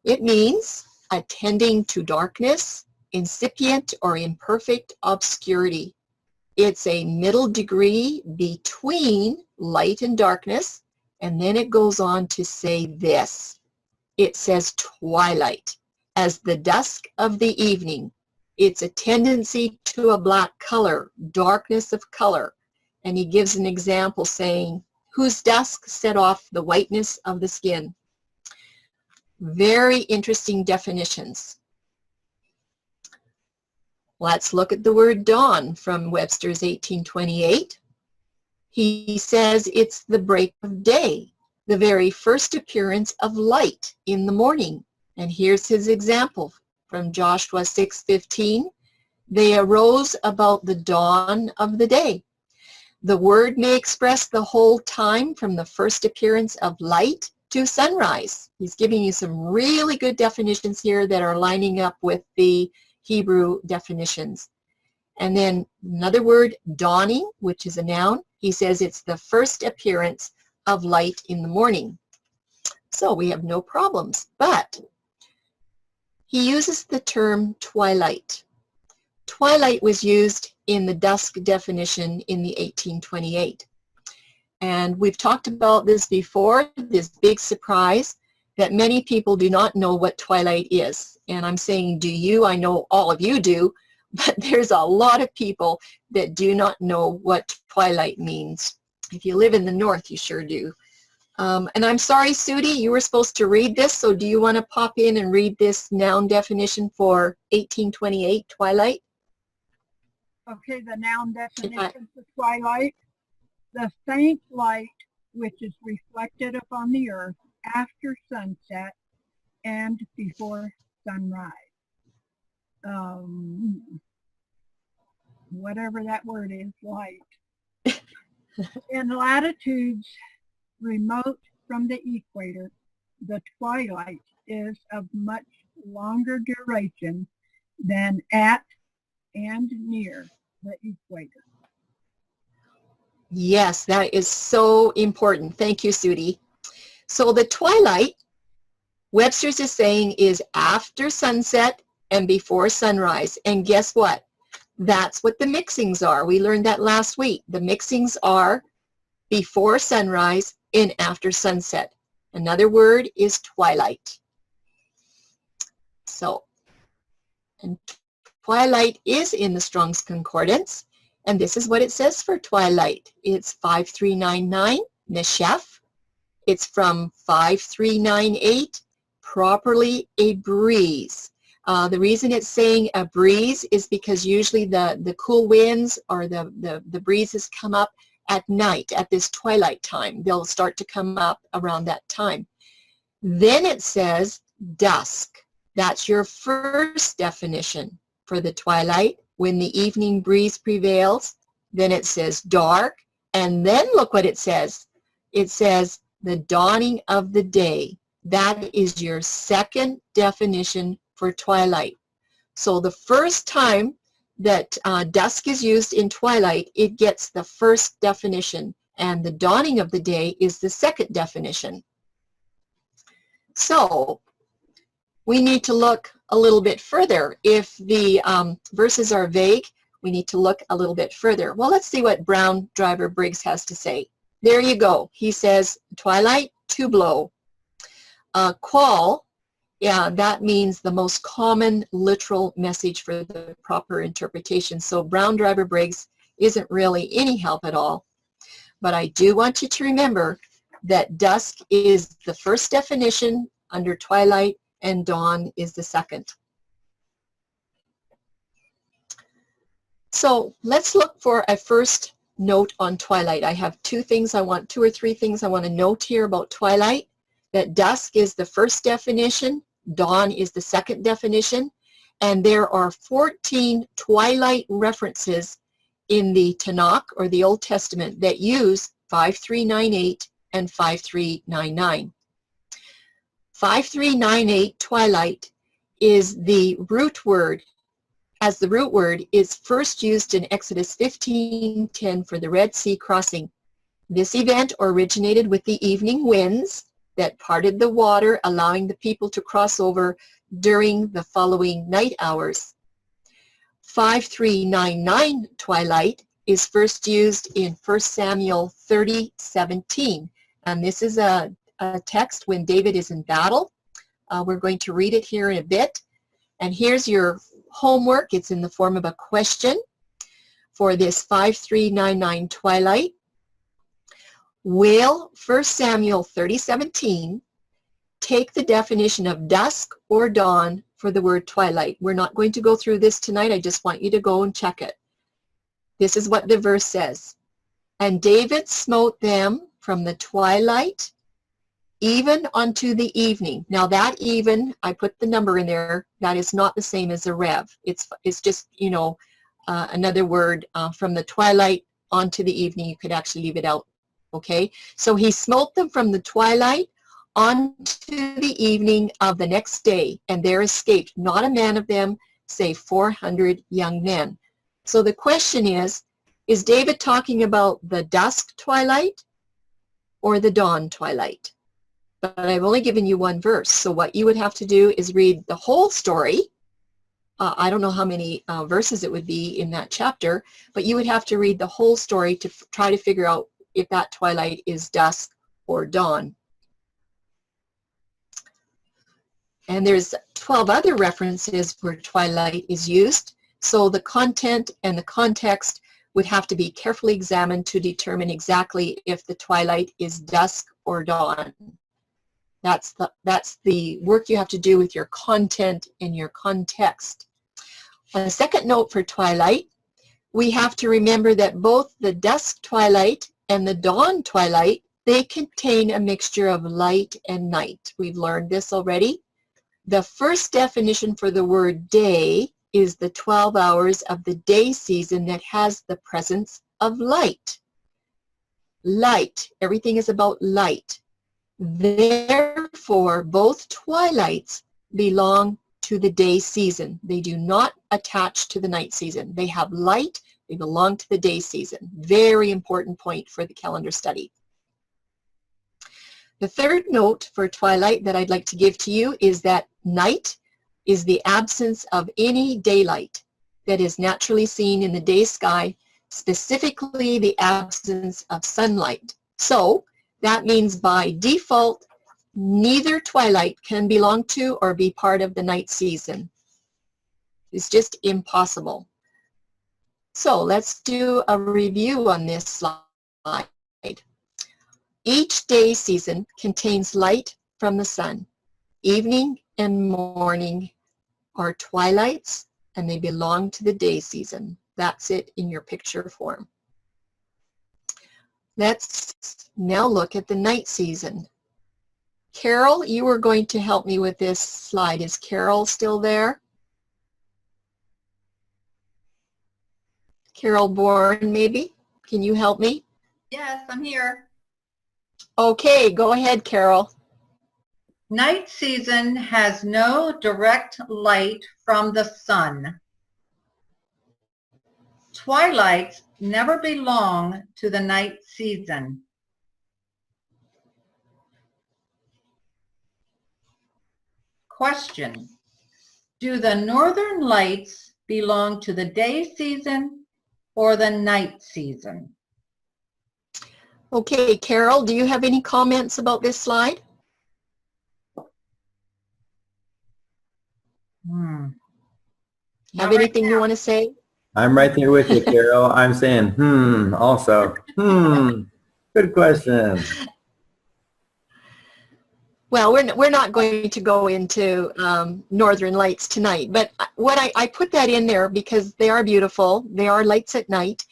it means attending to darkness, incipient or imperfect obscurity. It's a middle degree between light and darkness, and then it goes on to say this. It says twilight, as the dusk of the evening. It's a tendency to a black color, darkness of color. And he gives an example saying, whose dusk set off the whiteness of the skin. Very interesting definitions. Let's look at the word dawn from Webster's 1828. He says it's the break of day, the very first appearance of light in the morning. And here's his example from Joshua 6:15. They arose about the dawn of the day. The word may express the whole time from the first appearance of light to sunrise. He's giving you some really good definitions here that are lining up with the Hebrew definitions. And then another word, dawning, which is a noun. He says it's the first appearance of light in the morning. So we have no problems. But he uses the term twilight. Twilight was used in the dusk definition in the 1828. And we've talked about this before, this big surprise that many people do not know what twilight is. And I'm saying, do you? I know all of you do, but there's a lot of people that do not know what twilight means. If you live in the north, you sure do. And I'm sorry, Sudi, you were supposed to read this, so do you want to pop in and read this noun definition for 1828, twilight? Okay, the noun definition for twilight. The faint light which is reflected upon the earth after sunset and before sunrise. Whatever that word is, light. In latitudes remote from the equator, the twilight is of much longer duration than at and near the equator. Yes, that is so important. Thank you, Sudi. So the twilight, Webster's is saying, is after sunset and before sunrise. And guess what? That's what the mixings are. We learned that last week. The mixings are before sunrise and after sunset. Another word is twilight. So, and twilight is in the Strong's Concordance, and this is what it says for twilight. It's 5399, neshef. It's from 5398, properly a breeze. The reason it's saying a breeze is because usually the cool winds or the breezes come up at night, at this twilight time. They'll start to come up around that time. Then it says dusk. That's your first definition for the twilight, when the evening breeze prevails then it says dark, and then look what it says. It says the dawning of the day. That is your second definition for twilight. So the first time that dusk is used in twilight, it gets the first definition, and the dawning of the day is the second definition. So we need to look a little bit further. If the verses are vague, we need to look a little bit further. Well, let's see what Brown Driver Briggs has to say. There you go. He says, twilight, to blow. Qual, yeah, that means the most common literal message for the proper interpretation. So Brown Driver Briggs isn't really any help at all. But I do want you to remember that dusk is the first definition under twilight, and dawn is the second. So let's look for a first note on twilight. I have two or three things I want to note here about twilight. That dusk is the first definition, dawn is the second definition, and there are 14 twilight references in the Tanakh, or the Old Testament, that use 5398 and 5399. 5398, twilight, is the root word, as the root word is first used in Exodus 15:10 for the Red Sea crossing. This event originated with the evening winds that parted the water, allowing the people to cross over during the following night hours. 5399, twilight, is first used in 1 Samuel 30:17, and this is a text when David is in battle. We're going to read it here in a bit, and here's your homework. It's in the form of a question for this 5399 twilight. Will 1 Samuel 30:17 take the definition of dusk or dawn for the word twilight? We're not going to go through this tonight. I just want you to go and check it. This is what the verse says. And David smote them from the twilight even unto the evening. Now that even, I put the number in there, that is not the same as a rev. It's just, another word from the twilight onto the evening. You could actually leave it out. Okay, so he smote them from the twilight unto the evening of the next day, and there escaped not a man of them, save 400 young men. So the question is David talking about the dusk twilight or the dawn twilight? But I've only given you one verse, so what you would have to do is read the whole story. I don't know how many verses it would be in that chapter, but you would have to read the whole story to try to figure out if that twilight is dusk or dawn. And there's 12 other references where twilight is used, so the content and the context would have to be carefully examined to determine exactly if the twilight is dusk or dawn. That's the work you have to do with your content and your context. On a second note for twilight, we have to remember that both the dusk twilight and the dawn twilight, they contain a mixture of light and night. We've learned this already. The first definition for the word day is the 12 hours of the day season that has the presence of light. Light, everything is about light. Therefore, both twilights belong to the day season. They do not attach to the night season. They have light. They belong to the day season. Very important point for the calendar study. The third note for twilight that I'd like to give to you is that night is the absence of any daylight that is naturally seen in the day sky, specifically the absence of sunlight. So that means by default, neither twilight can belong to or be part of the night season. It's just impossible. So let's do a review on this slide. Each day season contains light from the sun. Evening and morning are twilights, and they belong to the day season. That's it in your picture form. Let's now look at the night season. Carol, you were going to help me with this slide. Is Carol still there? Carol Bourne, maybe? Can you help me? Yes, I'm here. Okay, go ahead, Carol. Night season has no direct light from the sun. Twilights never belong to the night season. Question: do the northern lights belong to the day season or the night season? Okay, Carol, do you have any comments about this slide? Have Not right anything you now. want to say? I'm right there with you, Carol. I'm saying, also. Good question. Well, we're not going to go into northern lights tonight, but what I put that in there because they are beautiful. They are lights at night.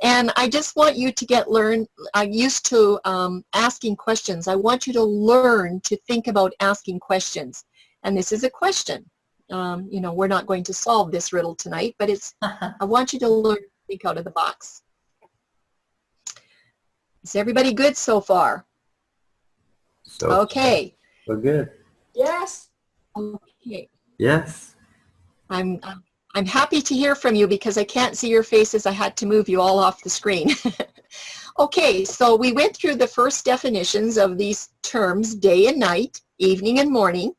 And I just want you to get used to asking questions. I want you to learn to think about asking questions. And this is a question. You know, we're not going to solve this riddle tonight, but I want you to learn to think out of the box. Is everybody good so far? Okay. So good. Yes. Okay. Yes. I'm happy to hear from you because I can't see your faces. I had to move you all off the screen. Okay, so we went through the first definitions of these terms, day and night, evening and morning,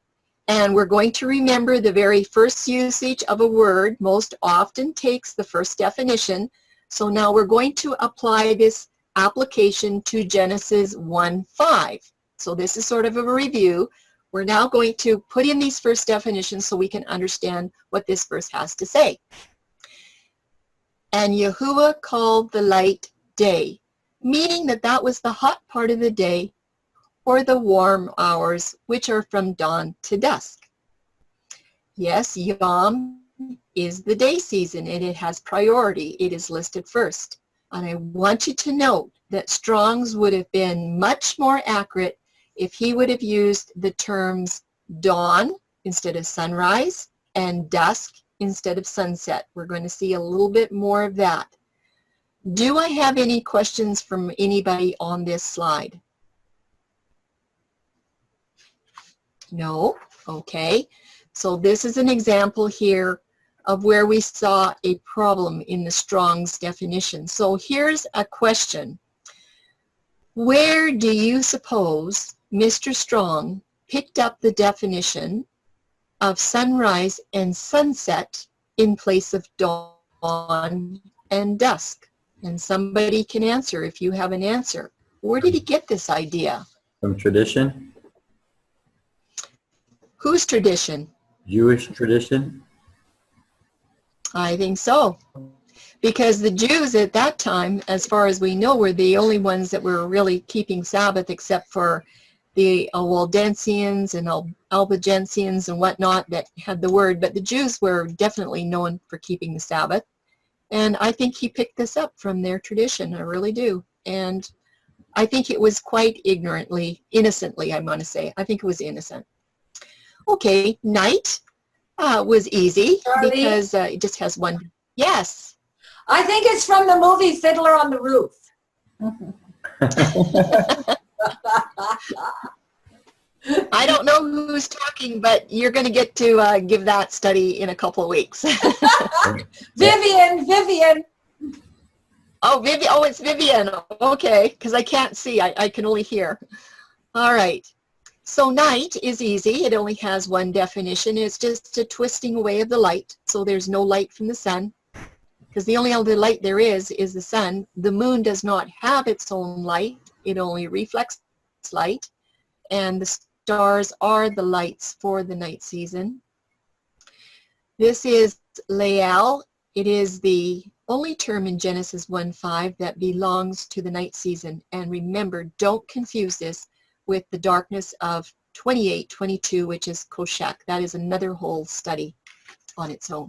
and we're going to remember the very first usage of a word most often takes the first definition. So now we're going to apply this application to Genesis 1:5. So this is sort of a review. We're now going to put in these first definitions so we can understand what this verse has to say. And Yahuwah called the light day, meaning that that was the hot part of the day or the warm hours, which are from dawn to dusk. Yes, Yom is the day season and it has priority. It is listed first. And I want you to note that Strong's would have been much more accurate if he would have used the terms dawn instead of sunrise and dusk instead of sunset. We're going to see a little bit more of that. Do I have any questions from anybody on this slide? No? Okay. So this is an example here of where we saw a problem in the Strong's definition. So here's a question. Where do you suppose Mr. Strong picked up the definition of sunrise and sunset in place of dawn and dusk? And somebody can answer if you have an answer. Where did he get this idea? From tradition? Whose tradition? Jewish tradition? I think so. Because the Jews at that time, as far as we know, were the only ones that were really keeping Sabbath except for the Waldensians and Albigensians and whatnot that had the word. But the Jews were definitely known for keeping the Sabbath. And I think he picked this up from their tradition. I really do. And I think it was quite innocently, I'm going to say. I think it was innocent. Okay, night was easy because it just has one. Yes. I think it's from the movie Fiddler on the Roof. I don't know who's talking, but you're going to get to give that study in a couple of weeks. Vivian. Oh, Vivian. Oh, it's Vivian. Okay, because I can't see. I can only hear. All right. So night is easy. It only has one definition. It's just a twisting away of the light. So there's no light from the sun, because the only other light there is the sun. The moon does not have its own light. It only reflects light. And the stars are the lights for the night season. This is Leal. It is the only term in Genesis 1:5 that belongs to the night season. And remember, don't confuse this with the darkness of 28:22, which is Koshak. That is another whole study on its own.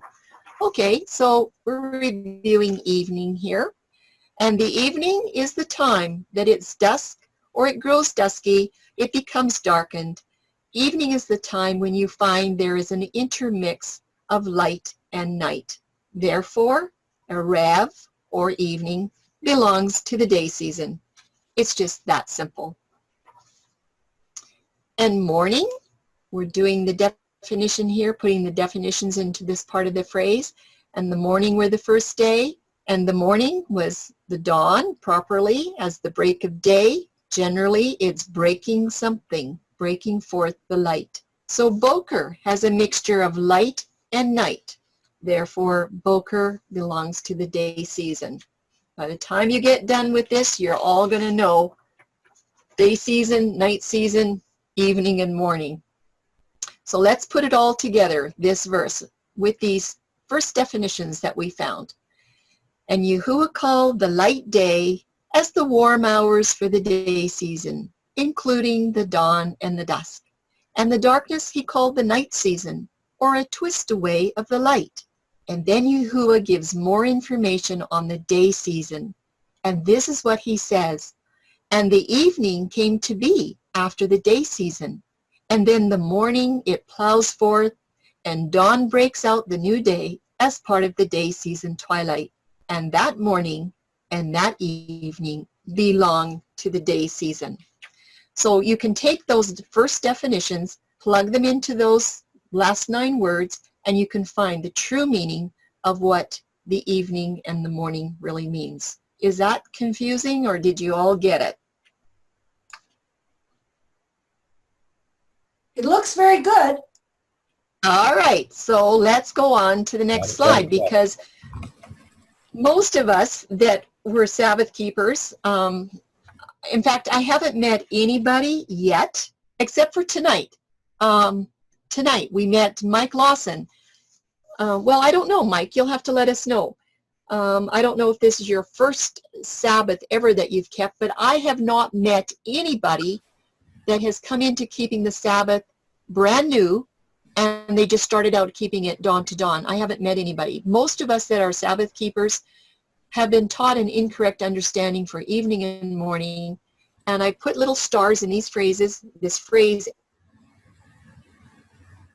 Okay, so we're reviewing evening here. And the evening is the time that it's dusk or it grows dusky, it becomes darkened. Evening is the time when you find there is an intermix of light and night. Therefore, Erev or evening belongs to the day season. It's just that simple. And morning, we're doing the definition here, putting the definitions into this part of the phrase. And the morning were the first day, and the morning was the dawn properly as the break of day. Generally, it's breaking something, breaking forth the light. So Boker has a mixture of light and night. Therefore, Boker belongs to the day season. By the time you get done with this, you're all going to know day season, night season, evening and morning. So let's put it all together, this verse, with these first definitions that we found. And Yahuwah called the light day as the warm hours for the day season, including the dawn and the dusk. And the darkness he called the night season, or a twist away of the light. And then Yahuwah gives more information on the day season. And this is what he says. And the evening came to be after the day season. And then the morning it plows forth, and dawn breaks out the new day as part of the day season twilight. And that morning and that evening belong to the day season. So you can take those first definitions, plug them into those last 9 words, and you can find the true meaning of what the evening and the morning really means. Is that confusing, or did you all get it? It looks very good. All right, so let's go on to the next slide, because most of us that were Sabbath keepers, in fact, I haven't met anybody yet, except for tonight. Tonight we met Mike Lawson. Well, I don't know, Mike. You'll have to let us know. I don't know if this is your first Sabbath ever that you've kept, but I have not met anybody that has come into keeping the Sabbath brand new, and they just started out keeping it dawn to dawn. I haven't met anybody. Most of us that are Sabbath keepers have been taught an incorrect understanding for evening and morning, and I put little stars in these phrases, this phrase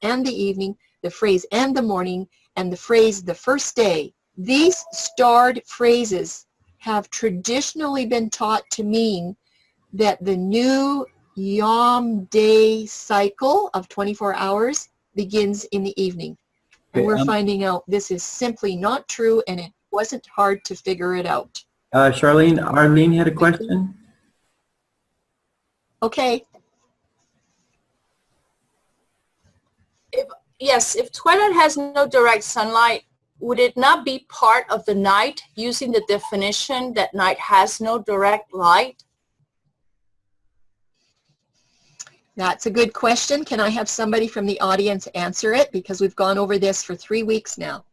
and the evening, the phrase and the morning, and the phrase the first day. These starred phrases have traditionally been taught to mean that the new Yom day cycle of 24 hours begins in the evening. And we're finding out this is simply not true, and it wasn't hard to figure it out. Charlene, Arlene had a question. Okay. If twilight has no direct sunlight, would it not be part of the night, using the definition that night has no direct light? That's a good question. Can I have somebody from the audience answer it? Because we've gone over this for 3 weeks now.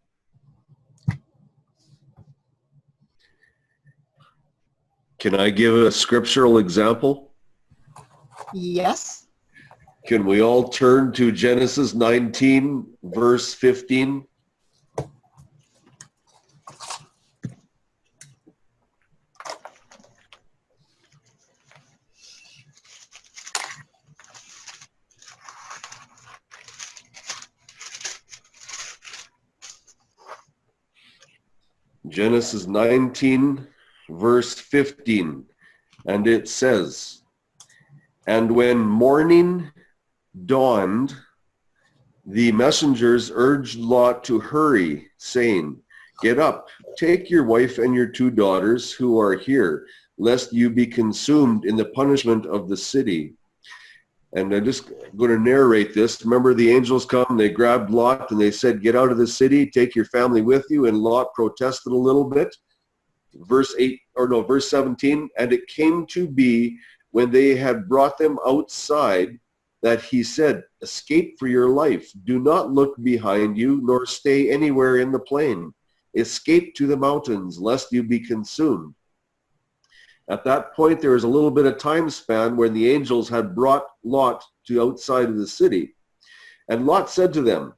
Can I give a scriptural example? Yes. Can we all turn to Genesis 19, verse 15? Genesis 19, verse 15, and it says, "And when morning dawned, the messengers urged Lot to hurry, saying, 'Get up, take your wife and your 2 daughters who are here, lest you be consumed in the punishment of the city.'" And I'm just going to narrate this. Remember, the angels come, they grabbed Lot, and they said, "Get out of the city, take your family with you." And Lot protested a little bit. Verse 17, "And it came to be when they had brought them outside that he said, 'Escape for your life. Do not look behind you, nor stay anywhere in the plain. Escape to the mountains, lest you be consumed.'" At that point, there was a little bit of time span when the angels had brought Lot to outside of the city. And Lot said to them,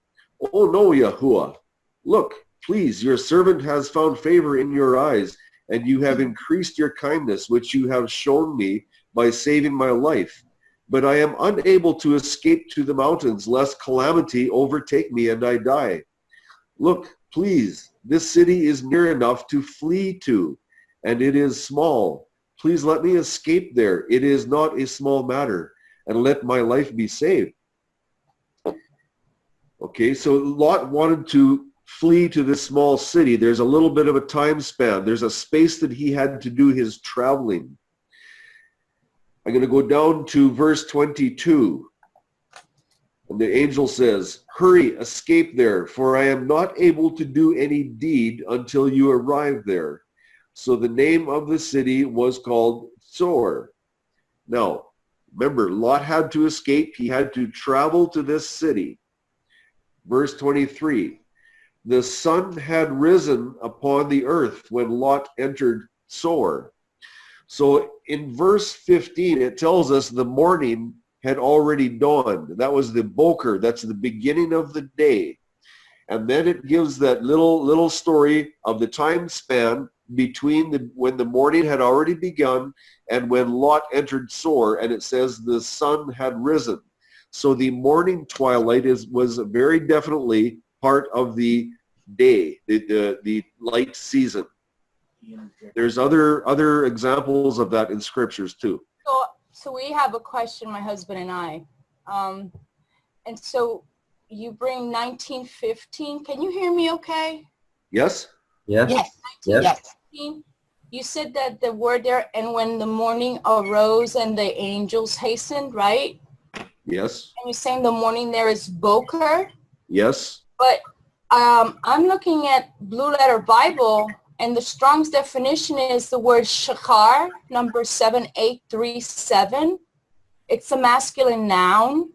"Oh no, Yahuwah, look, please, your servant has found favor in your eyes, and you have increased your kindness, which you have shown me by saving my life. But I am unable to escape to the mountains, lest calamity overtake me and I die. Look, Please, this city is near enough to flee to, and it is small. Please let me escape there. It is not a small matter, and let my life be saved. Okay, so Lot wanted to flee to this small city. There's a little bit of a time span. There's a space that he had to do his traveling. I'm going to go down to verse 22. And the angel says, hurry, escape there, for I am not able to do any deed until you arrive there. So the name of the city was called Zoar. Now, remember, Lot had to escape. He had to travel to this city. Verse 23, the sun had risen upon the earth when Lot entered Zoar. So in verse 15, it tells us the morning had already dawned. That was the boker. That's the beginning of the day. And then it gives that little story of the time span between when the morning had already begun and when Lot entered Zoar, and it says the sun had risen. So the morning twilight was very definitely part of the day, the light season. There's other examples of that in scriptures too. So we have a question, my husband and I. And so you bring 1915. Can you hear me okay? Yes? Yes. Yes. Yes. 1915. You said that the word there, and when the morning arose and the angels hastened, right? Yes. And you're saying the morning there is boker? Yes. But I'm looking at Blue Letter Bible, and the Strong's definition is the word shachar, number 7837. It's a masculine noun.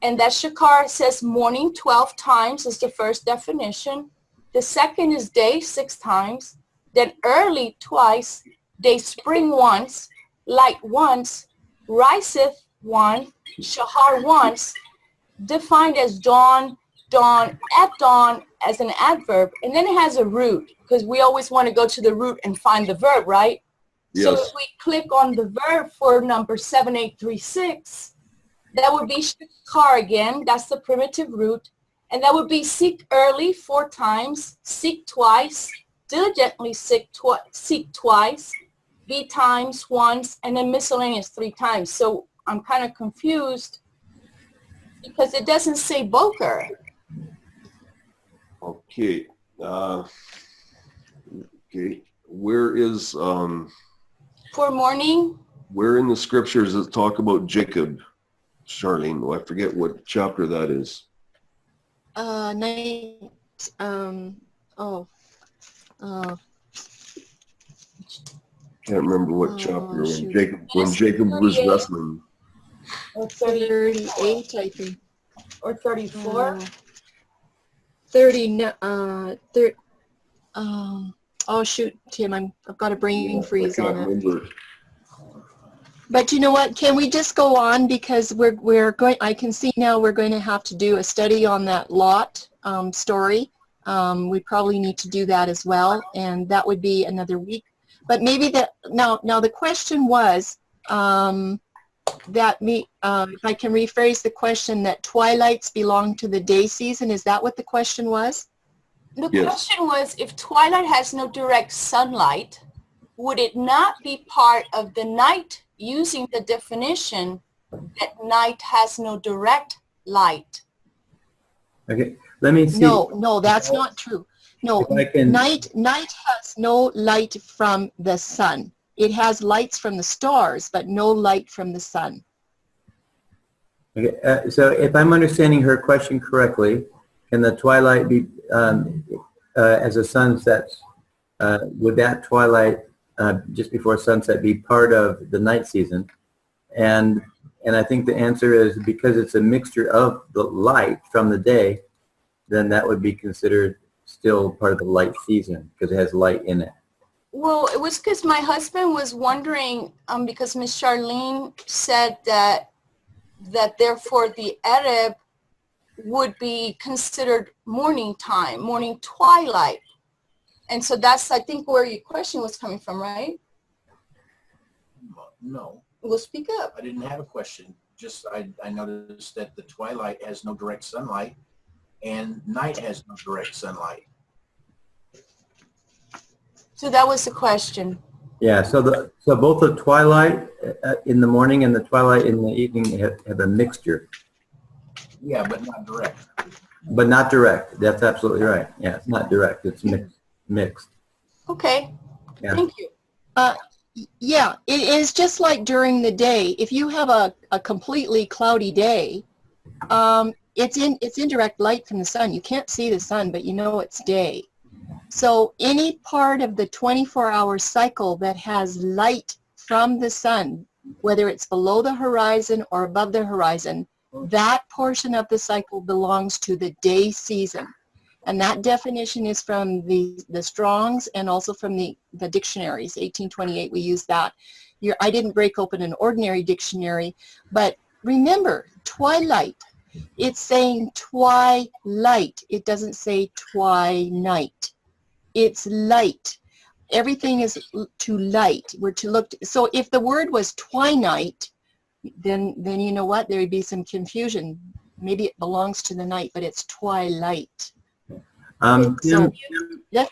And that shachar says morning 12 times is the first definition. The second is day 6 times. Then early twice. Day spring once. Light once. Riseth one. Shahar once. Defined as dawn, dawn, at dawn as an adverb. And then it has a root, because we always want to go to the root and find the verb, right? Yes. So if we click on the verb for number 7836, that would be shakar again. That's the primitive root. And that would be seek early 4 times, seek twice, diligently seek twice, be times once, and then miscellaneous 3 times. So I'm kind of confused because it doesn't say boker. Okay. Okay. Where is For morning? where in the scriptures does it talk about Jacob, Charlene? Oh, I forget what chapter that is. Can't remember what chapter when Jacob was wrestling. Or 38, I think. Or 34? 30, oh shoot, Tim, I've got a brain freeze on it. Remember. But you know what, can we just go on, because we're going, I can see now we're going to have to do a study on that Lot story. We probably need to do that as well, and that would be another week. But maybe now the question was, if I can rephrase the question, that twilights belong to the day season. Is that what the question was? The Yes. question was, if twilight has no direct sunlight, would it not be part of the night, using the definition that night has no direct light? Okay. Let me see. No, that's not true. No, If I can- night has no light from the sun. It has lights from the stars, but no light from the sun. Okay. So if I'm understanding her question correctly, can the twilight be as the sun sets? Would that twilight just before sunset be part of the night season? And I think the answer is, because it's a mixture of the light from the day, then that would be considered still part of the light season, because it has light in it. Well, it was because my husband was wondering, because Miss Charlene said that therefore the Erev would be considered morning time, morning twilight. And so that's, I think, where your question was coming from, right? No, Well, speak up. I didn't have a question. Just I noticed that the twilight has no direct sunlight and night has no direct sunlight. So that was the question. Yeah, so both the twilight in the morning and the twilight in the evening have a mixture. Yeah, but not direct. But not direct. That's absolutely right. Yeah, it's not direct. It's mixed. Okay. Yeah. Thank you. Yeah, it is just like during the day. If you have a completely cloudy day, it's indirect light from the sun. You can't see the sun, but you know it's day. So any part of the 24-hour cycle that has light from the sun, whether it's below the horizon or above the horizon, that portion of the cycle belongs to the day season. And that definition is from the Strong's and also from the dictionaries, 1828, we use that. I didn't break open an ordinary dictionary, but remember, twilight, it's saying twilight. It doesn't say twilight. It's light. Everything is to light. We're to look, so if the word was twilight, then you know what, there would be some confusion. Maybe it belongs to the night, but it's twilight. Tim, So, yeah.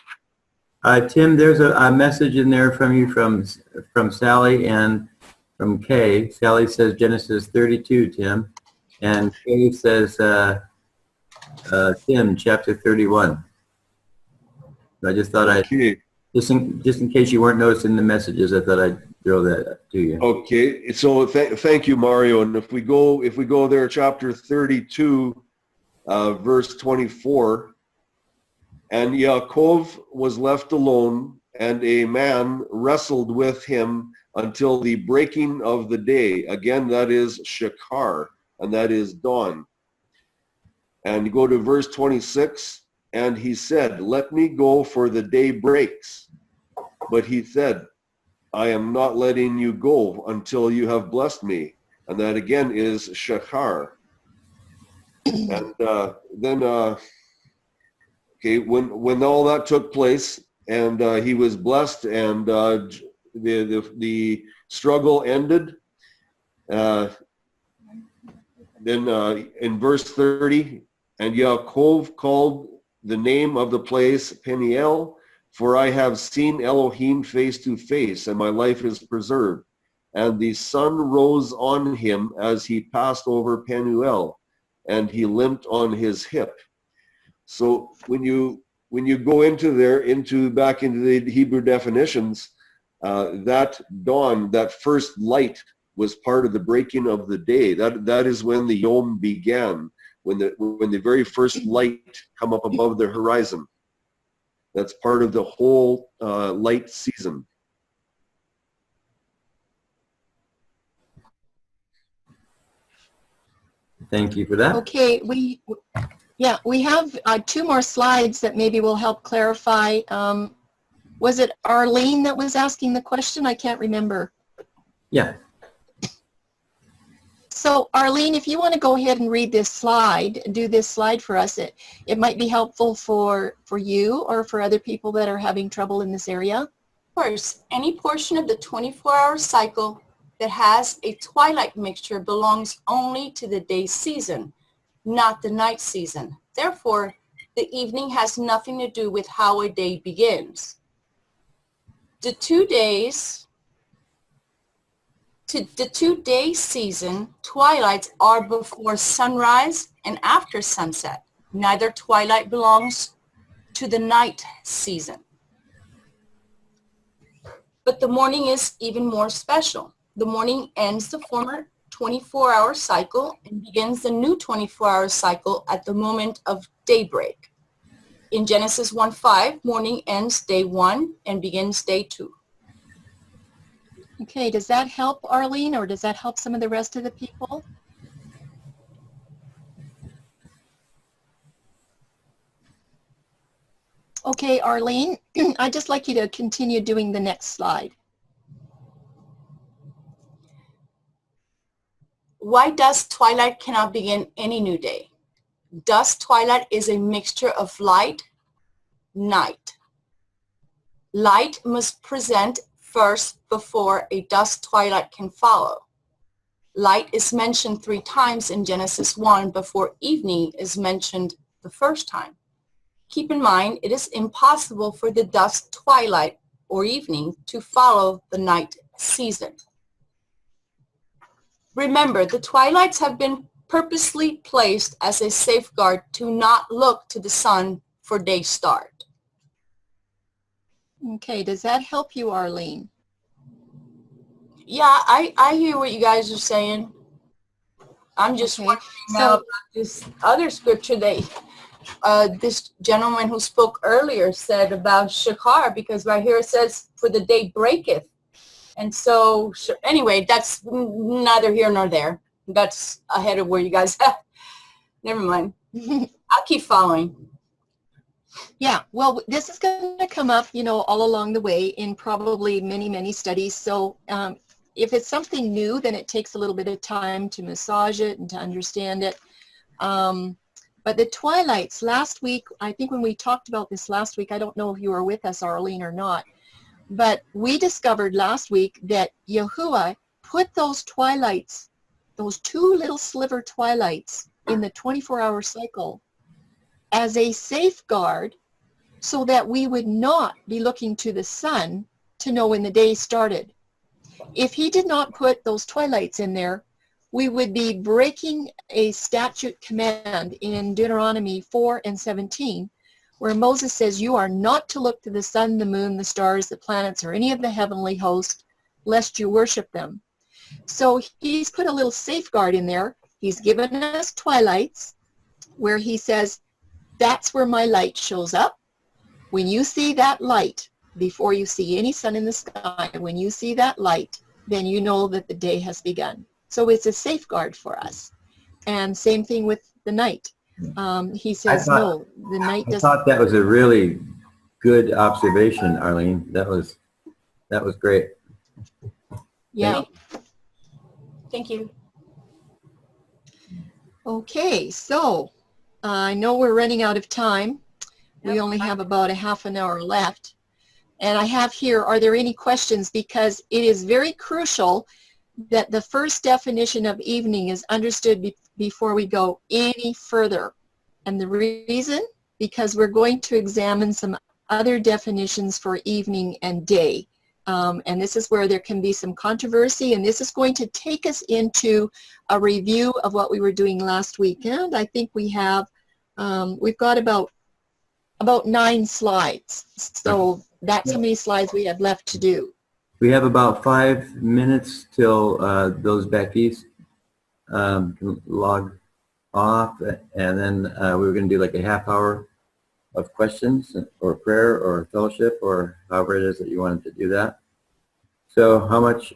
Tim, there's a message in there from you from Sally and from Kay. Sally says Genesis 32, Tim, and Kay says Tim, chapter 31. So I just thought just in case you weren't noticing the messages, I thought I'd throw that to you. Okay, so thank you, Mario. And if we go there, chapter 32, verse 24. And Yaakov was left alone, and a man wrestled with him until the breaking of the day. Again, that is shakar, and that is dawn. And you go to verse 26, and he said, "Let me go, for the day breaks." But he said, "I am not letting you go until you have blessed me." And that again is shakar. And then okay, when all that took place, and he was blessed, and the struggle ended, then in verse 30, and Yaakov called the name of the place Peniel, for I have seen Elohim face to face, and my life is preserved. And the sun rose on him as he passed over Penuel, and he limped on his hip. So when you go back into the Hebrew definitions, that dawn, that first light, was part of the breaking of the day. That is when the Yom began, when the very first light come up above the horizon. That's part of the whole light season. Thank you for that. Okay, we have 2 more slides that maybe will help clarify. Was it Arlene that was asking the question? I can't remember. Yeah. So Arlene, if you want to go ahead and read this slide, do this slide for us, it might be helpful for you or for other people that are having trouble in this area. Of course, any portion of the 24-hour cycle that has a twilight mixture belongs only to the day season, not the night season. Therefore, the evening has nothing to do with how a day begins. The 2 days, the 2-day season, twilights are before sunrise and after sunset. Neither twilight belongs to the night season. But the morning is even more special. The morning ends the former 24-hour cycle and begins the new 24-hour cycle at the moment of daybreak. In Genesis 1:5, morning ends day 1 and begins day 2. Okay, does that help Arlene, or does that help some of the rest of the people? Okay, Arlene, I'd just like you to continue doing the next slide. Why dusk twilight cannot begin any new day? Dusk twilight is a mixture of light, night. Light must present first before a dusk twilight can follow. Light is mentioned 3 times in Genesis 1 before evening is mentioned the first time. Keep in mind, it is impossible for the dusk twilight or evening to follow the night season. Remember, the twilights have been purposely placed as a safeguard to not look to the sun for day start. Okay, does that help you, Arlene? Yeah, I hear what you guys are saying. I'm just Okay, wondering now about this other scripture that this gentleman who spoke earlier said about Shachar, because right here it says, for the day breaketh. And so, anyway, that's neither here nor there. That's ahead of where you guys are. Never mind. I'll keep following. Yeah, well, this is going to come up, all along the way in probably many, many studies. So if it's something new, then it takes a little bit of time to massage it and to understand it. But the twilights, last week, I think when we talked about this last week, I don't know if you were with us, Arlene, or not, but we discovered last week that Yahuwah put those twilights, those two little sliver twilights in the 24-hour cycle as a safeguard so that we would not be looking to the sun to know when the day started. If he did not put those twilights in there, we would be breaking a statute command in Deuteronomy 4:17, where Moses says, you are not to look to the sun, the moon, the stars, the planets, or any of the heavenly host, lest you worship them. So he's put a little safeguard in there. He's given us twilights where he says, that's where my light shows up. When you see that light, before you see any sun in the sky, when you see that light, then you know that the day has begun. So it's a safeguard for us. And same thing with the night. He says, no, the night doesn't. I thought that was a really good observation, Arlene. That was great. Yeah. Thank you. Okay, so I know we're running out of time. We only have about a half an hour left. And I have here, are there any questions? Because it is very crucial that the first definition of evening is understood before we go any further. And the reason? Because we're going to examine some other definitions for evening and day. And this is where there can be some controversy, and this is going to take us into a review of what we were doing last week. And I think we have, we've got about 9 slides. So that's how many slides we have left to do. We have about 5 minutes till those back east can log off, and then we were going to do like a half hour of questions or prayer or fellowship or however it is that you wanted to do that. So how much,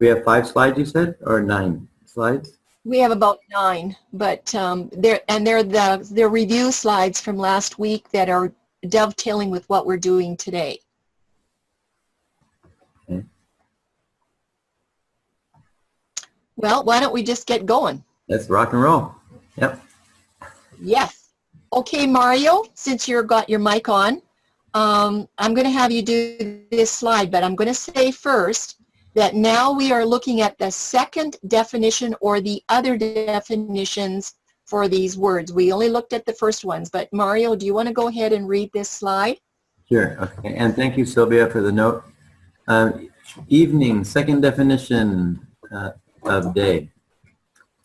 we have 5 slides you said, or 9 slides? We have about 9, but they're review slides from last week that are dovetailing with what we're doing today. Okay. Well, why don't we just get going? Let's rock and roll. Yep. Yes. Okay, Mario, since you've got your mic on, I'm going to have you do this slide, but I'm going to say first that now we are looking at the second definition or the other definitions for these words. We only looked at the first ones, but Mario, do you want to go ahead and read this slide? Sure. Okay. And thank you, Sylvia, for the note. Evening, second definition of day.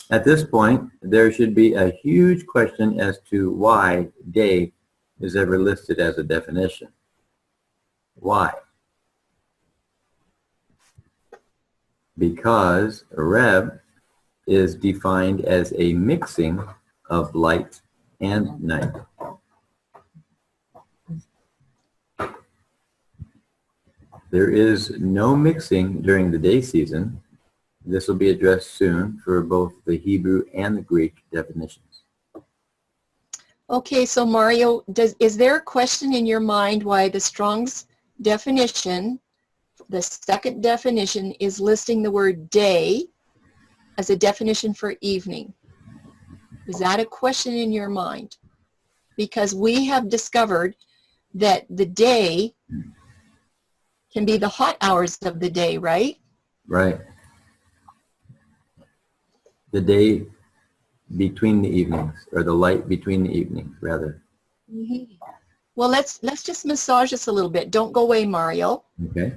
At this point, there should be a huge question as to why day is ever listed as a definition. Why? Because Reb is defined as a mixing of light and night. There is no mixing during the day season. This will be addressed soon for both the Hebrew and the Greek definitions. Okay, so Mario, is there a question in your mind why the Strong's definition, the second definition, is listing the word day as a definition for evening? Is that a question in your mind? Because we have discovered that the day can be the hot hours of the day, right? Right. The day between the evenings, or the light between the evenings, rather. Mm-hmm. Well, let's just massage this a little bit. Don't go away, Mario. Okay.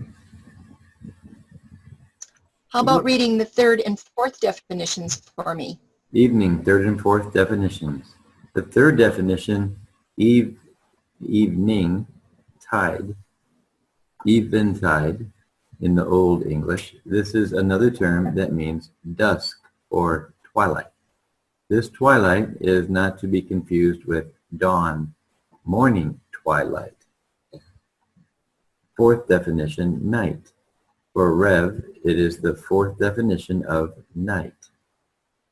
How about reading the third and fourth definitions for me? Evening, third and fourth definitions. The third definition, evening, tide, eventide in the Old English. This is another term that means dusk or twilight. This twilight is not to be confused with dawn, morning twilight. Fourth definition, night. For Rev, it is the fourth definition of night.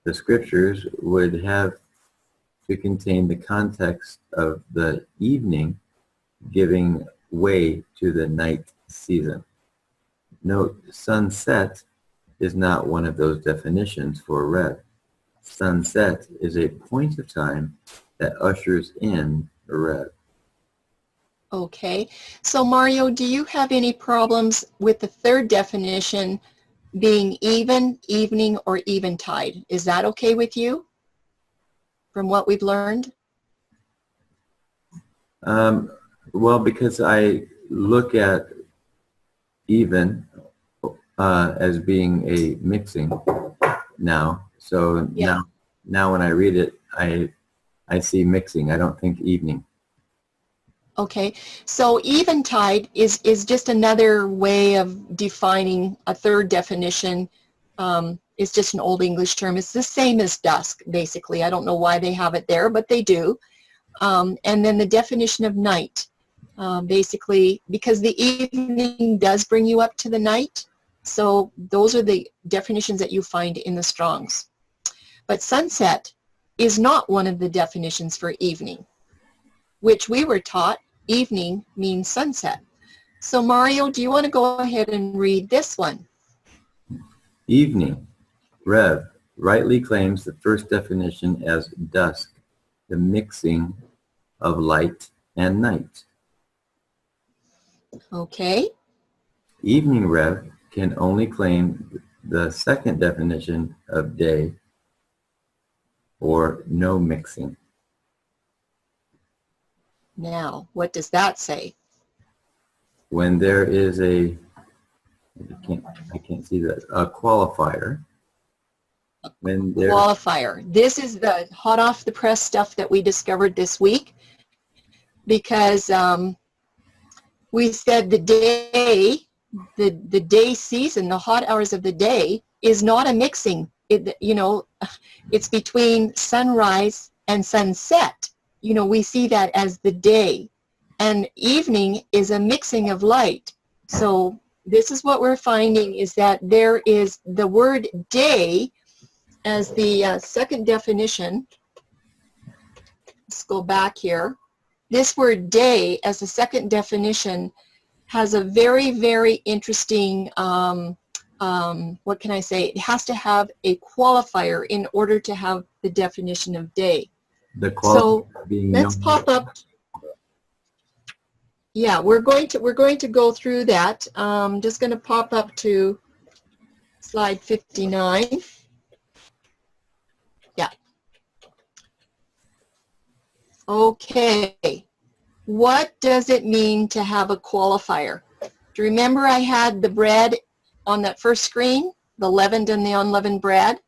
The scriptures would have to contain the context of the evening giving way to the night season. Note, sunset is not one of those definitions for Rev. Sunset is a point of time that ushers in Rev. Okay. So Mario, do you have any problems with the third definition being even, evening, or eventide? Is that okay with you from what we've learned? Well, because I look at even as being a mixing now. So Yeah. now when I read it, I see mixing. I don't think evening. Okay, so eventide is just another way of defining a third definition. It's just an Old English term. It's the same as dusk, basically. I don't know why they have it there, but they do. And then the definition of night, basically, because the evening does bring you up to the night. So those are the definitions that you find in the Strongs. But sunset is not one of the definitions for evening, which we were taught evening means sunset. So Mario, do you want to go ahead and read this one? Evening. Rev rightly claims the first definition as dusk, the mixing of light and night. Okay. Evening Rev can only claim the second definition of day or no mixing. Now, what does that say? When there is I can't see that, a qualifier. When there, Qualifier. This is the hot off the press stuff that we discovered this week, because we said the day season, the hot hours of the day is not a mixing. It's between sunrise and sunset. We see that as the day, and evening is a mixing of light. So this is what we're finding, is that there is the word day as the second definition. Let's go back here. This word day as the second definition has a very, very interesting, what can I say? It has to have a qualifier in order to have the definition of day. So let's pop up. Yeah, we're going to go through that. Just going to pop up to slide 59. Yeah. Okay. What does it mean to have a qualifier? Do you remember I had the bread on that first screen, the leavened and the unleavened bread?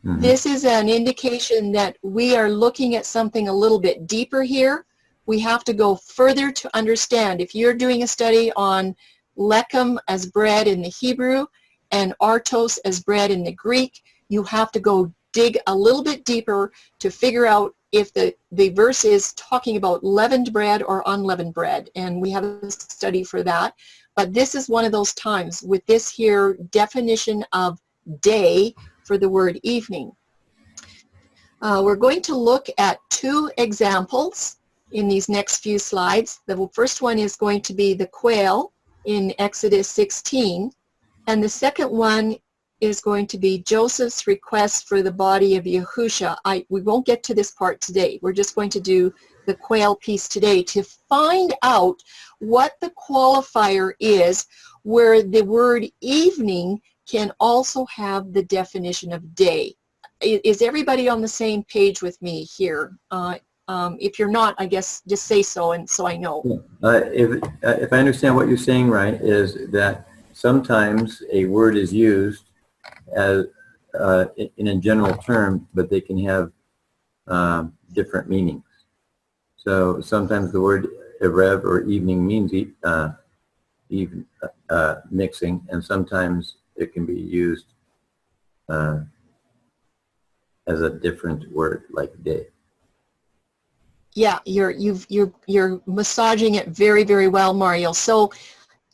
Mm-hmm. This is an indication that we are looking at something a little bit deeper here. We have to go further to understand. If you're doing a study on lechem as bread in the Hebrew and artos as bread in the Greek, you have to go dig a little bit deeper to figure out if the verse is talking about leavened bread or unleavened bread. And we have a study for that. But this is one of those times with this here definition of day for the word evening. We're going to look at two examples in these next few slides. The first one is going to be the quail in Exodus 16, and the second one is going to be Joseph's request for the body of Yahusha. We won't get to this part today. We're just going to do the quail piece today to find out what the qualifier is where the word evening can also have the definition of day. Is everybody on the same page with me here? If you're not, I guess just say so, and so I know. If I understand what you're saying right, is that sometimes a word is used as in a general term, but they can have different meanings. So sometimes the word erev or evening means even mixing, and sometimes it can be used as a different word, like day. Yeah, you're massaging it very, very well, Mario. So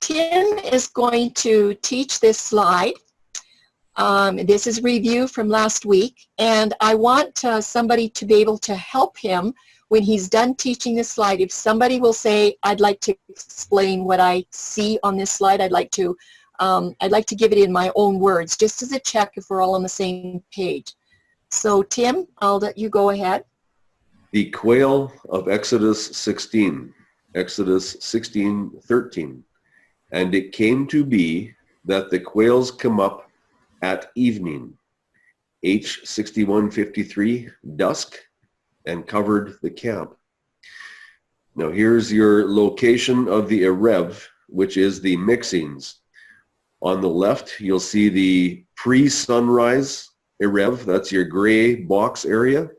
Tim is going to teach this slide. This is review from last week, and I want somebody to be able to help him when he's done teaching this slide. If somebody will say, I'd like to explain what I see on this slide, I'd like to give it in my own words, just as a check if we're all on the same page. So Tim, I'll let you go ahead. The quail of Exodus 16, Exodus 16:13. And it came to be that the quails come up at evening, H 61:53, dusk, and covered the camp. Now here's your location of the erev, which is the mixings. On the left, you'll see the pre-sunrise erev, that's your gray box area.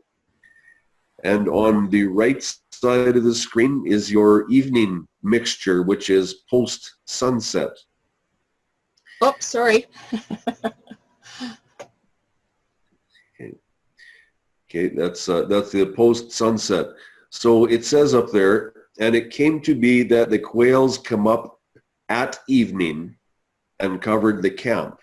And on the right side of the screen is your evening mixture, which is post-sunset. Oh, sorry. Okay, that's the post-sunset. So it says up there, and it came to be that the quails come up at evening and covered the camp.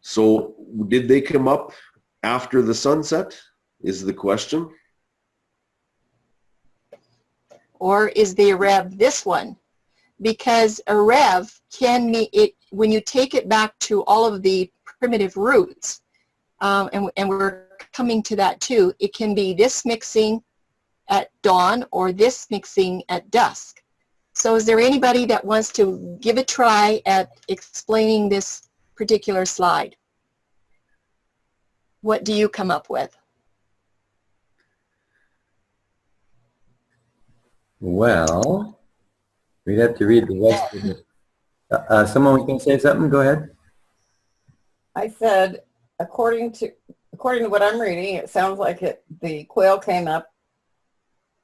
So did they come up after the sunset, is the question? Or is the erev this one? Because erev can mean it when you take it back to all of the primitive roots, and we're coming to that too. It can be this mixing at dawn or this mixing at dusk. So is there anybody that wants to give a try at explaining this particular slide? What do you come up with? Well, we'd have to read the rest of it. Someone can say something? Go ahead. I said, according to what I'm reading, it sounds like the quail came up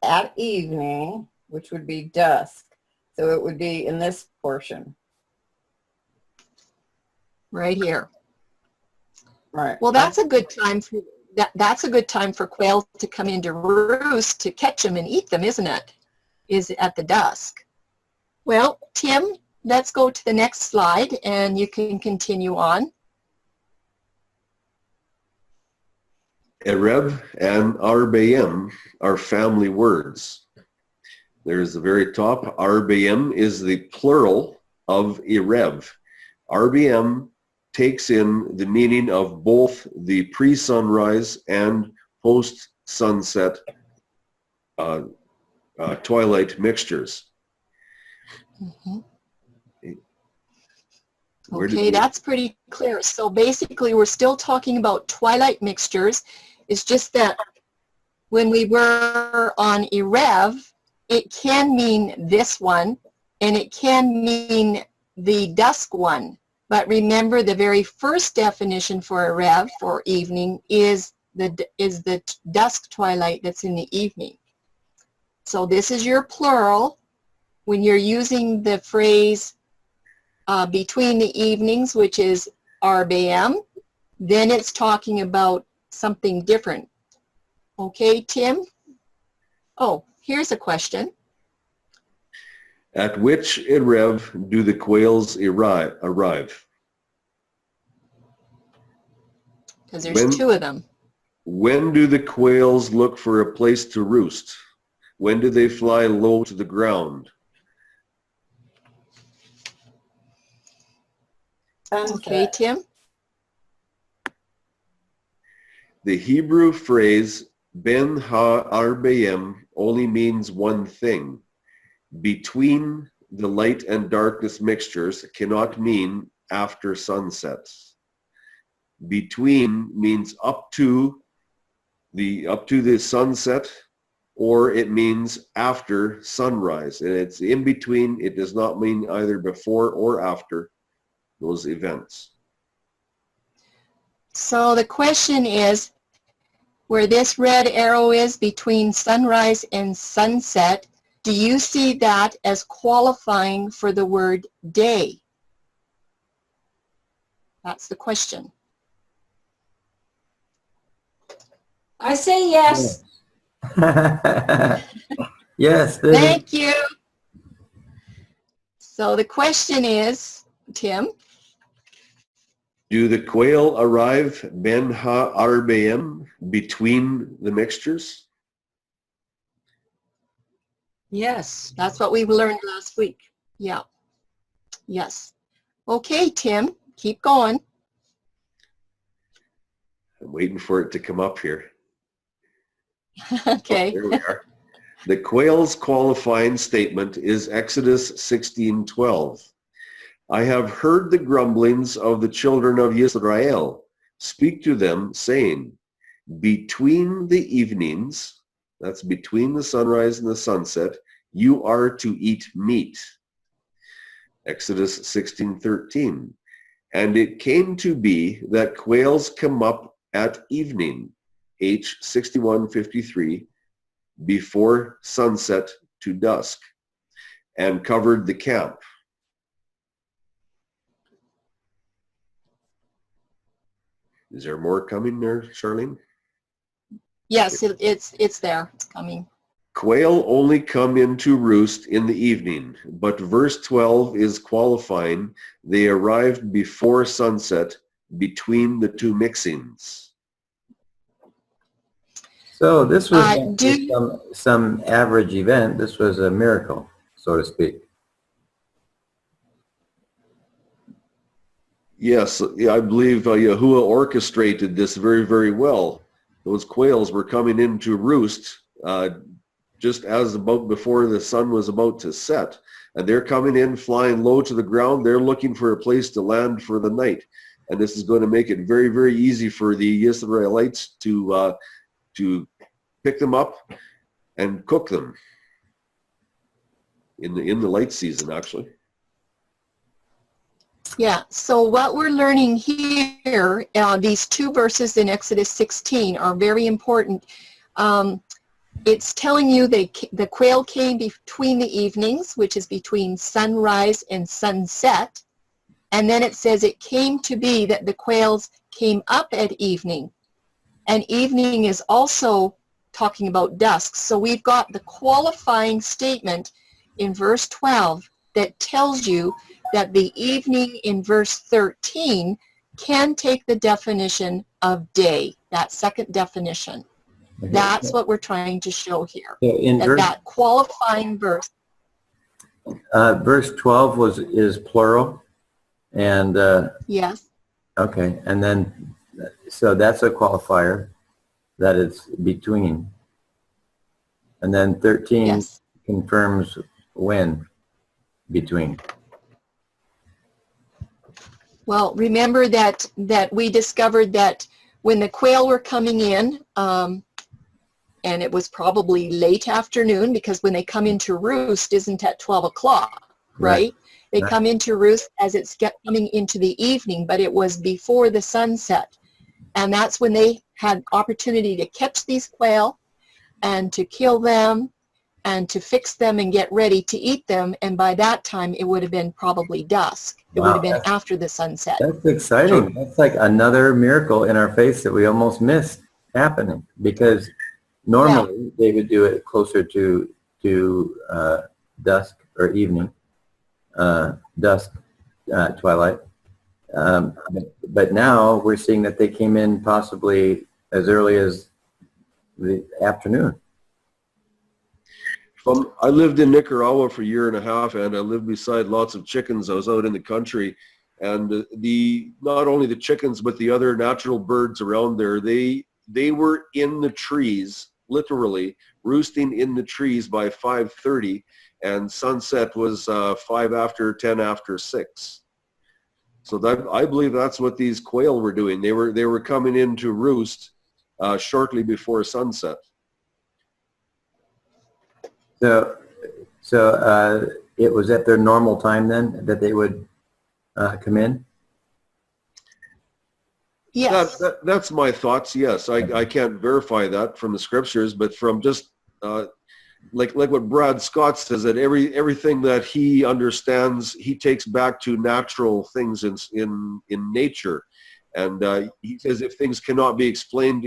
at evening, which would be dusk. So it would be in this portion. Right here. Right. Well, that's a good time for that's a good time for quail to come into roost to catch them and eat them, isn't it? Is at the dusk. Well, Tim, let's go to the next slide and you can continue on. Erev and Arbayim are family words. There's the very top. Arbayim is the plural of Erev. Arbayim takes in the meaning of both the pre-sunrise and post-sunset twilight mixtures. Mm-hmm. Okay, that's pretty clear. So basically, we're still talking about twilight mixtures. It's just that when we were on Erev, it can mean this one, and it can mean the dusk one. But remember, the very first definition for Erev, for evening, is the dusk twilight that's in the evening. So this is your plural. When you're using the phrase between the evenings, which is Arbayim, then it's talking about something different. Okay, Tim? Oh, here's a question. At which Erev do the quails arrive? Because there's two of them. When do the quails look for a place to roost? When do they fly low to the ground? Okay, Tim? The Hebrew phrase ben ha-arbayim only means one thing. Between the light and darkness mixtures cannot mean after sunset. Between means up to the up to the sunset, or it means after sunrise. And it's in between. It does not mean either before or after those events. So the question is, where this red arrow is between sunrise and sunset, do you see that as qualifying for the word day? That's the question. I say yes. Yes. Thank you. So the question is, Tim? Do the quail arrive ben ha-arbeim, between the mixtures? Yes, that's what we learned last week. Yeah. Yes. Okay, Tim, keep going. I'm waiting for it to come up here. Okay. There we are. The quail's qualifying statement is Exodus 16:12. I have heard the grumblings of the children of Israel. Speak to them, saying, between the evenings, that's between the sunrise and the sunset, you are to eat meat. Exodus 16:13. And it came to be that quails come up at evening, H 61:53, before sunset to dusk, and covered the camp. Is there more coming there, Charlene? Yes, it's there. It's coming. Quail only come in to roost in the evening, but verse 12 is qualifying. They arrived before sunset, between the two mixings. So this was not just some average event. This was a miracle, so to speak. Yes, I believe Yahuwah orchestrated this very, very well. Those quails were coming in to roost just as about before the sun was about to set. And they're coming in, flying low to the ground. They're looking for a place to land for the night. And this is going to make it very, very easy for the Israelites to pick them up and cook them in the light season, actually. Yeah, so what we're learning here, these two verses in Exodus 16 are very important. It's telling you the quail came between the evenings, which is between sunrise and sunset. And then it says it came to be that the quails came up at evening. And evening is also talking about dusk. So we've got the qualifying statement in verse 12 that tells you that the evening in verse 13 can take the definition of day, that second definition. Okay. That's what we're trying to show here. So in that qualifying verse. Verse 12 is plural, and Yes. okay, and then so that's a qualifier that it's between, and then 13 confirms when between. Well, remember that we discovered that when the quail were coming in, and it was probably late afternoon, because when they come into roost isn't at 12 o'clock, right? They come into roost as it's coming into the evening, but it was before the sunset. And that's when they had opportunity to catch these quail and to kill them and to fix them and get ready to eat them. And by that time, it would have been probably dusk. It would have been after the sunset. That's exciting. That's like another miracle in our face that we almost missed happening, because normally they would do it closer to dusk or evening, twilight. But now we're seeing that they came in possibly as early as the afternoon. I lived in Nicaragua for a year and a half, and I lived beside lots of chickens. I was out in the country, and not only the chickens but the other natural birds around there, they were in the trees, literally roosting in the trees by 5:30, and sunset was 5 after, 10 after 6. So that, I believe that's what these quail were doing. They were coming in to roost shortly before sunset. So it was at their normal time then that they would come in? Yes. That's my thoughts. Yes, I can't verify that from the scriptures, but from just like what Brad Scott says, that everything that he understands, he takes back to natural things in nature, and he says if things cannot be explained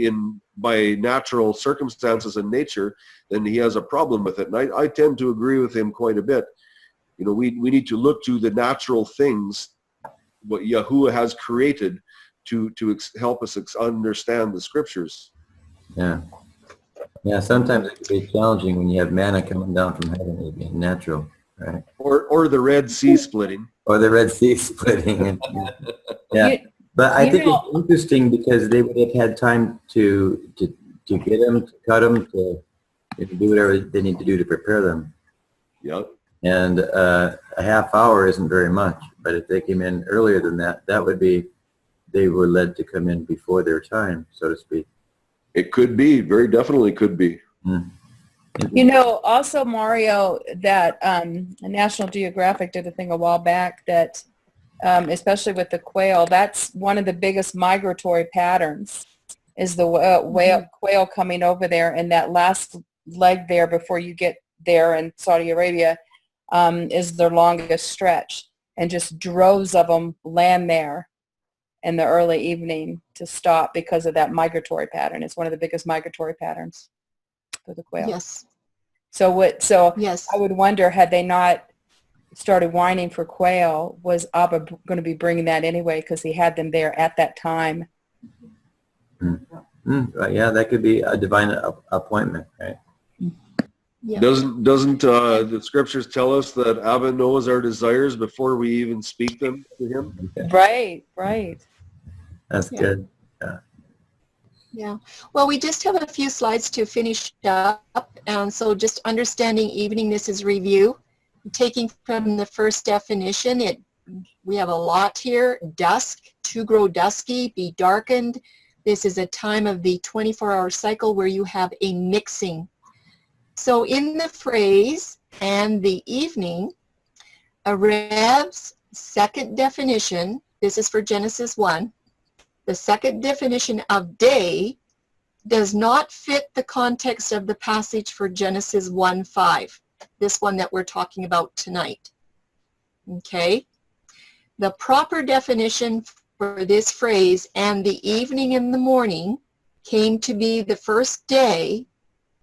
by natural circumstances in nature, then he has a problem with it. And I tend to agree with him quite a bit. You know, we need to look to the natural things what Yahuwah has created to help us understand the scriptures. Yeah. Yeah, sometimes it can be challenging when you have manna coming down from heaven. It'd be natural, right? Or the Red Sea splitting. Or the Red Sea splitting. Yeah. But I think it's interesting because they would have had time to get them, to cut them, to do whatever they need to do to prepare them. Yep. And a half hour isn't very much, but if they came in earlier than that, that would be, they were led to come in before their time, so to speak. It could be, very definitely could be. Mm. You know, also Mario, that National Geographic did a thing a while back that, especially with the quail, that's one of the biggest migratory patterns is the quail coming over there, and that last leg there before you get there in Saudi Arabia is their longest stretch, and just droves of them land there in the early evening to stop because of that migratory pattern. It's one of the biggest migratory patterns for the quail. Yes. So yes. I would wonder, had they not started whining for quail, was Abba going to be bringing that anyway because he had them there at that time? Yeah, that could be a divine appointment, right? Yeah. Doesn't the scriptures tell us that Abba knows our desires before we even speak them to him? Okay. Right. That's good. Yeah. Yeah. Well, we just have a few slides to finish up, and so just understanding evening. This is review. Taking from the first definition, we have a lot here. Dusk, to grow dusky, be darkened. This is a time of the 24-hour cycle where you have a mixing. So in the phrase, and the evening, Arab's second definition, this is for Genesis 1, the second definition of day does not fit the context of the passage for Genesis 1:5, this one that we're talking about tonight. Okay? The proper definition for this phrase, and the evening and the morning, came to be the first day,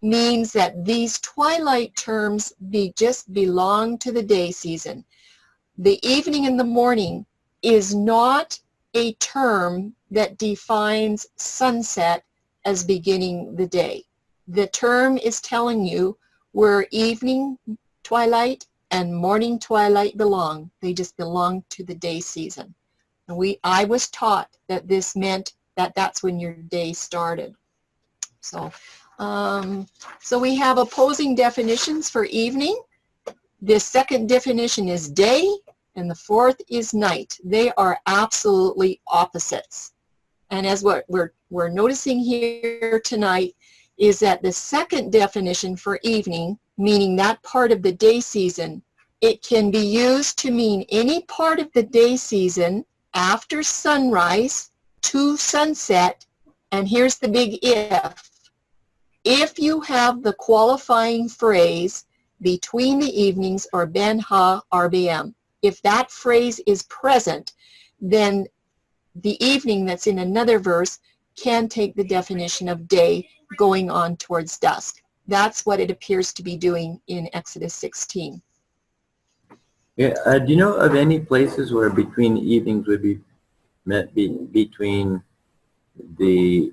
means that these twilight terms just belong to the day season. The evening and the morning is not a term that defines sunset as beginning the day. The term is telling you where evening twilight and morning twilight belong. They just belong to the day season. And I was taught that this meant that that's when your day started. So we have opposing definitions for evening. The second definition is day, and the fourth is night. They are absolutely opposites. And as what we're noticing here tonight is that the second definition for evening, meaning that part of the day season, it can be used to mean any part of the day season after sunrise to sunset, and here's the big if. If you have the qualifying phrase between the evenings or ben ha RBM, if that phrase is present, then the evening that's in another verse can take the definition of day going on towards dusk. That's what it appears to be doing in Exodus 16. Yeah. Do you know of any places where between evenings would be meant between the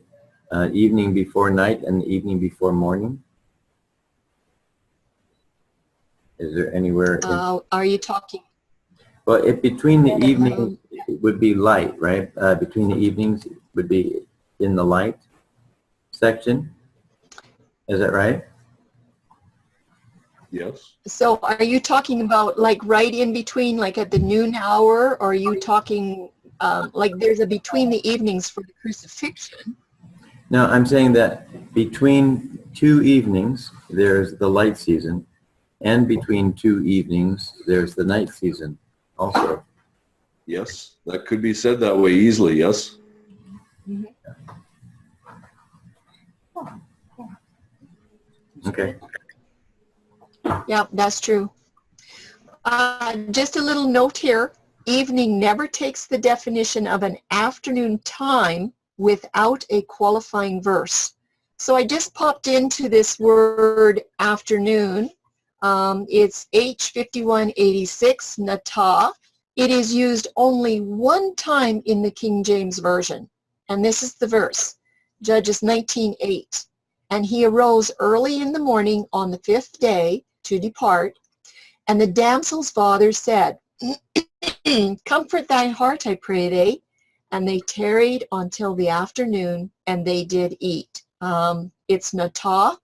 evening before night and the evening before morning? Is there anywhere? Are you talking? Well, if between the evenings it would be light, right? Between the evenings it would be in the light section. Is that right? Yes. So are you talking about like right in between, like at the noon hour, or are you talking like there's a between the evenings for the crucifixion? Now, I'm saying that between two evenings, there's the light season, and between two evenings, there's the night season also. Yes, that could be said that way easily, yes. Okay. Yeah, that's true. Just a little note here. Evening never takes the definition of an afternoon time without a qualifying verse. So I just popped into this word afternoon. It's H5186, natah. It is used only one time in the King James Version. And this is the verse, Judges 19:8. And he arose early in the morning on the 5th day to depart. And the damsel's father said, comfort thy heart, I pray thee. And they tarried until the afternoon, and they did eat. It's natah.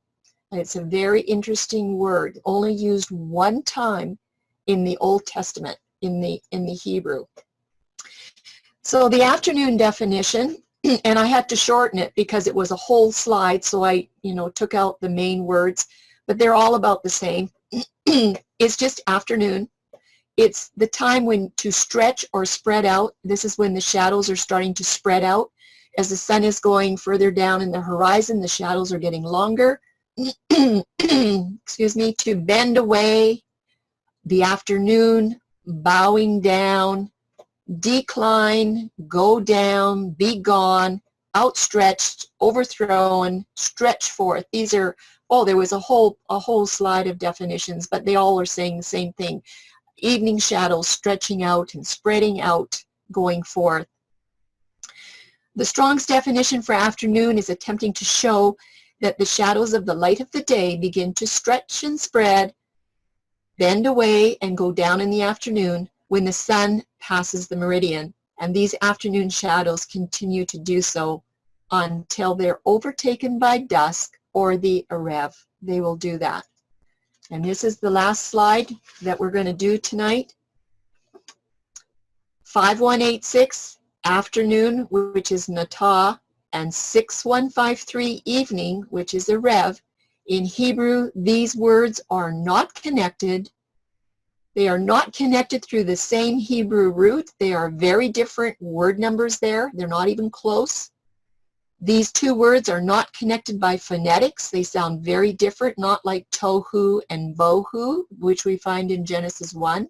It's a very interesting word, only used one time in the Old Testament, in the Hebrew. So the afternoon definition, and I had to shorten it because it was a whole slide, so I, took out the main words, but they're all about the same. It's just afternoon. It's the time when to stretch or spread out. This is when the shadows are starting to spread out. As the sun is going further down in the horizon, the shadows are getting longer. Excuse me, to bend away, the afternoon, bowing down, decline, go down, be gone, outstretched, overthrown, stretch forth. These are, there was a whole slide of definitions, but they all are saying the same thing. Evening shadows stretching out and spreading out, going forth. The Strong's definition for afternoon is attempting to show that the shadows of the light of the day begin to stretch and spread, bend away, and go down in the afternoon when the sun passes the meridian. And these afternoon shadows continue to do so until they're overtaken by dusk or the Erev. They will do that. And this is the last slide that we're going to do tonight. 5186, afternoon, which is natah, and 6153, evening, which is Erev. In Hebrew, these words are not connected. They are not connected through the same Hebrew root. They are very different word numbers there. They're not even close. These two words are not connected by phonetics. They sound very different, not like tohu and bohu, which we find in Genesis 1.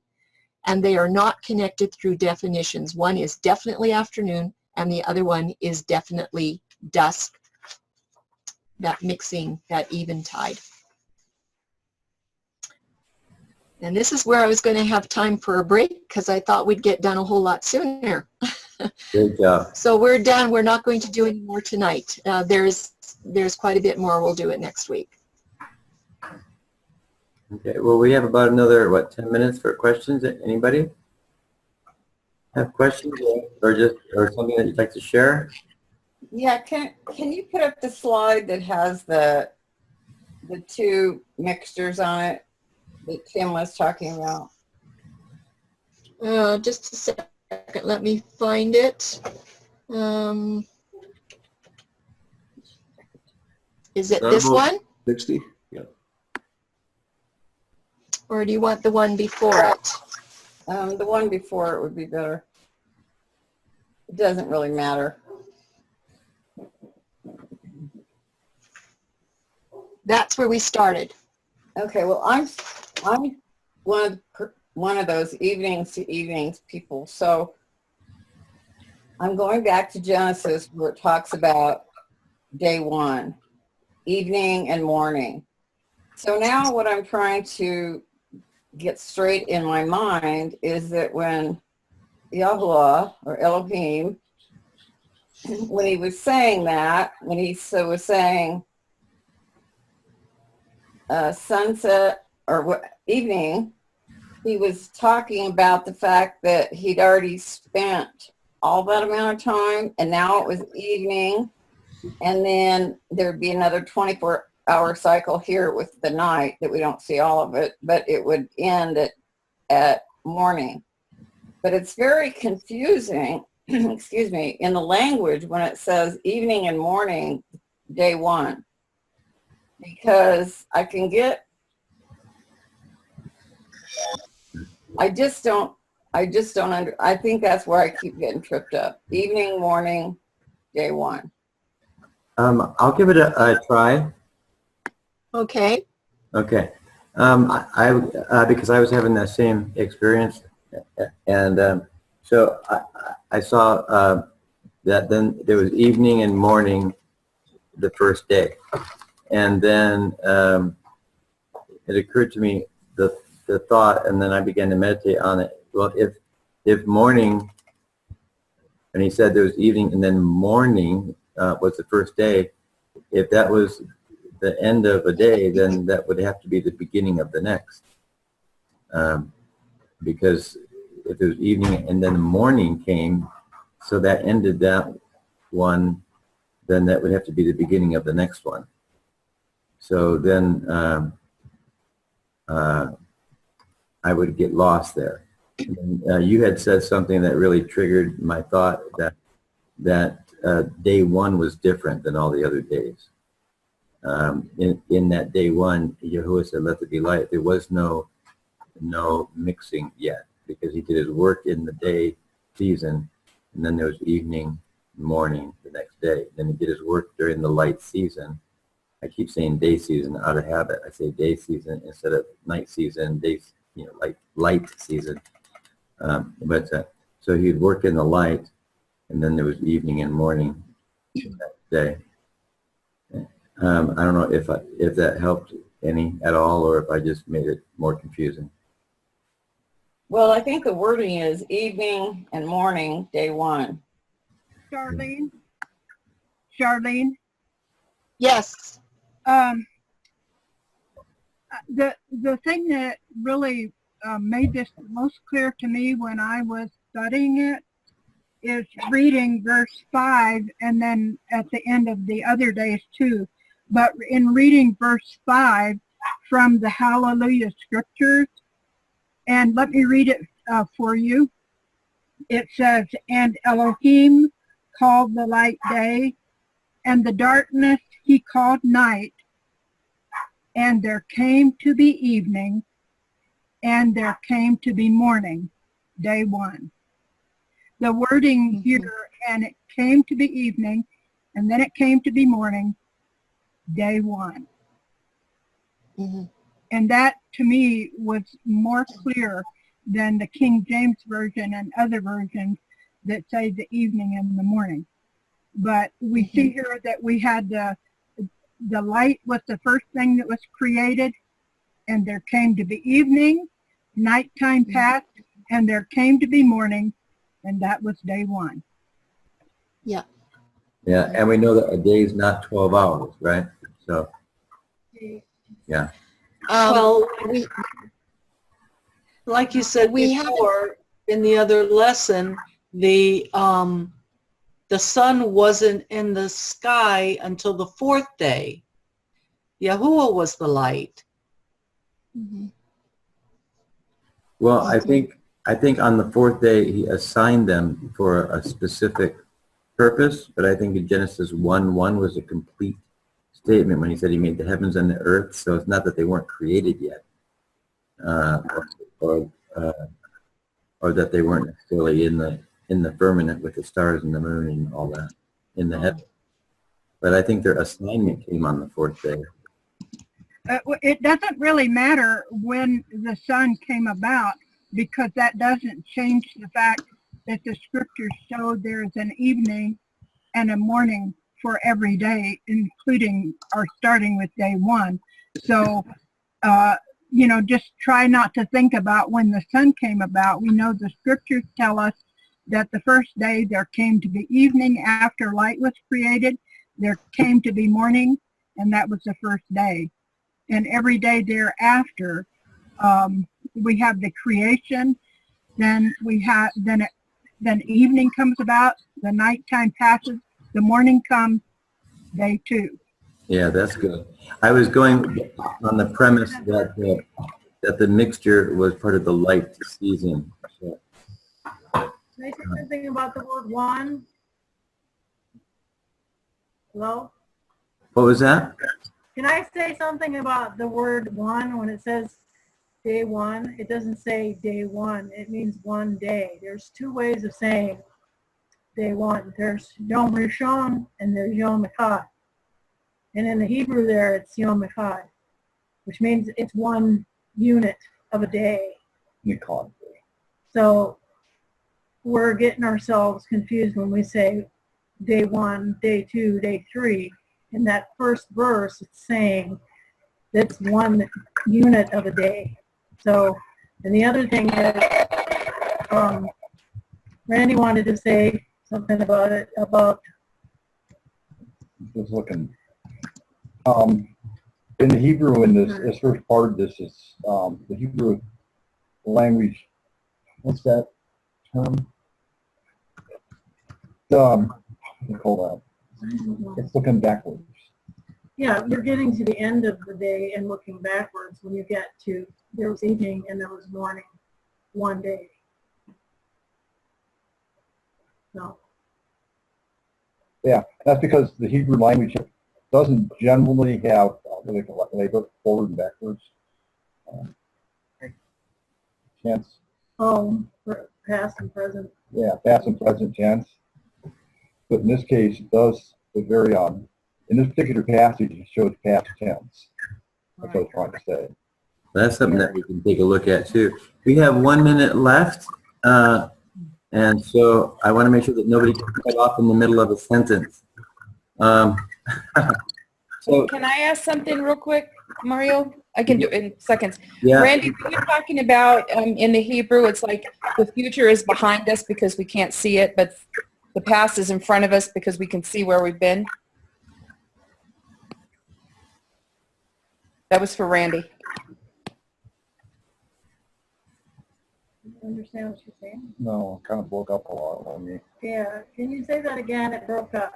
And they are not connected through definitions. One is definitely afternoon, and the other one is definitely dusk, that mixing, that eventide. And this is where I was going to have time for a break because I thought we'd get done a whole lot sooner. Good job. So we're done. We're not going to do any more tonight. There's quite a bit more. We'll do it next week. Okay, well, we have about another, 10 minutes for questions. Anybody have questions or something that you'd like to share? Yeah, can you put up the slide that has the two mixtures on it that Tim was talking about? Just a second. Let me find it. Is it this one? 60? Yeah. Or do you want the one before it? The one before it would be better. It doesn't really matter. That's where we started. Okay, well, I'm one of those evenings to evenings people. So I'm going back to Genesis where it talks about day one, evening and morning. So now what I'm trying to get straight in my mind is that when Yahuwah or Elohim, when he was saying that, when he was saying sunset or evening, he was talking about the fact that he'd already spent all that amount of time and now it was evening, and then there'd be another 24-hour cycle here with the night that we don't see all of it, but it would end at morning. But it's very confusing, excuse me, in the language when it says evening and morning. day one, because I can get, I think that's where I keep getting tripped up. Evening, morning, day one. I'll give it a try. Okay. Okay. Because I was having that same experience, and so I saw that then there was evening and morning the first day, and then it occurred to me the thought, and then I began to meditate on it. Well, if morning, and he said there was evening and then morning was the first day, if that was the end of a day, then that would have to be the beginning of the next. Because if it was evening and then the morning came, so that ended that one, then that would have to be the beginning of the next one. So then I would get lost there. And you had said something that really triggered my thought, that day one was different than all the other days. In that day one, Yahuwah said, "Let there be light." There was no mixing yet, because he did his work in the day season, and then there was evening, morning the next day. Then he did his work during the light season. I keep saying day season out of habit. I say day season instead of night season. Days, light season. So he'd work in the light, and then there was evening and morning the next day. I don't know if that helped any at all, or if I just made it more confusing. Well, I think the wording is evening and morning, day one. Charlene? Yes. The thing that really made this most clear to me when I was studying it is reading verse 5 and then at the end of the other days too. But in reading verse 5 from the Hallelujah Scriptures, and let me read it for you. It says, "And Elohim called the light day, and the darkness he called night. And there came to be evening, and there came to be morning," day one. The wording here, "and it came to be evening, and then it came to be morning," day one. Mm-hmm. And that, to me, was more clear than the King James Version and other versions that say the evening and the morning. But we see here that we had the light was the first thing that was created, and there came to be evening, nighttime passed, and there came to be morning, and that was day one. Yeah. Yeah, and we know that a day is not 12 hours, right? So, yeah. Well, like you said before in the other lesson, the sun wasn't in the sky until the fourth day. Yahuwah was the light. Well, I think on the fourth day he assigned them for a specific purpose, but I think in Genesis 1:1 was a complete statement when he said he made the heavens and the earth. So it's not that they weren't created yet, or that they weren't necessarily in the firmament with the stars and the moon and all that in the heaven. But I think their assignment came on the fourth day. It doesn't really matter when the sun came about, because that doesn't change the fact that the scriptures show there's an evening and a morning for every day, including or starting with day one. So, just try not to think about when the sun came about. We know the scriptures tell us that the first day there came to be evening after light was created. There came to be morning, and that was the first day. And every day thereafter, we have the creation. Then then evening comes about. The nighttime passes. The morning comes. Day two. Yeah, that's good. I was going on the premise that the mixture was part of the light season. So, Can I say something about the word one? Hello? What was that? Can I say something about the word one when it says day one? It doesn't say day one. It means one day. There's two ways of saying day one. There's Yom Rishon and there's Yom Echad. And in the Hebrew there, it's Yom Echad, which means it's one unit of a day. So we're getting ourselves confused when we say day one, day two, day three. In that first verse, it's saying that's one unit of a day. So, and the other thing is, Randy wanted to say something about it, about Just looking. In the Hebrew, in this first part of this is the Hebrew language. What's that term? What do you call that? It's looking backwards. yeah, you're getting to the end of the day and looking backwards when you get to there was evening and there was morning, one day. So. Yeah, that's because the Hebrew language doesn't generally have what they call it, they go forward and backwards. Tense. Oh, past and present. Yeah, past and present tense. But in this case, it does, it very in this particular passage, it shows past tense. That's what I was trying to say. That's something that we can take a look at too. We have 1 minute left, and so I want to make sure that nobody gets cut off in the middle of a sentence. So, Can I ask something real quick, Mario? I can do it in seconds. yeah. Randy, you're talking about in the Hebrew, it's like the future is behind us because we can't see it, but the past is in front of us because we can see where we've been. That was for Randy. Understand what you're saying? No, it kind of broke up a lot on me. Yeah. Can you say that again? It broke up.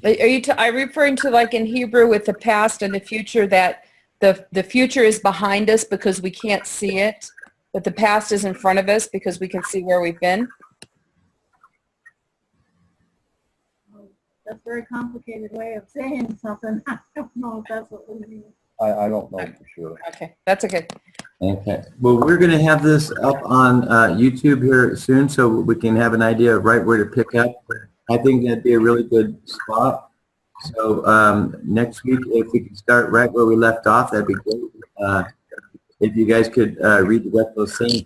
Are you referring to like in Hebrew with the past and the future that the future is behind us because we can't see it, but the past is in front of us because we can see where we've been? That's a very complicated way of saying something. I don't know if that's what we mean. I don't know for sure. Okay, that's okay. Okay. Well, we're going to have this up on YouTube here soon, so we can have an idea of right where to pick up. I think that'd be a really good spot. So next week, if we could start right where we left off, that'd be great. If you guys could read those same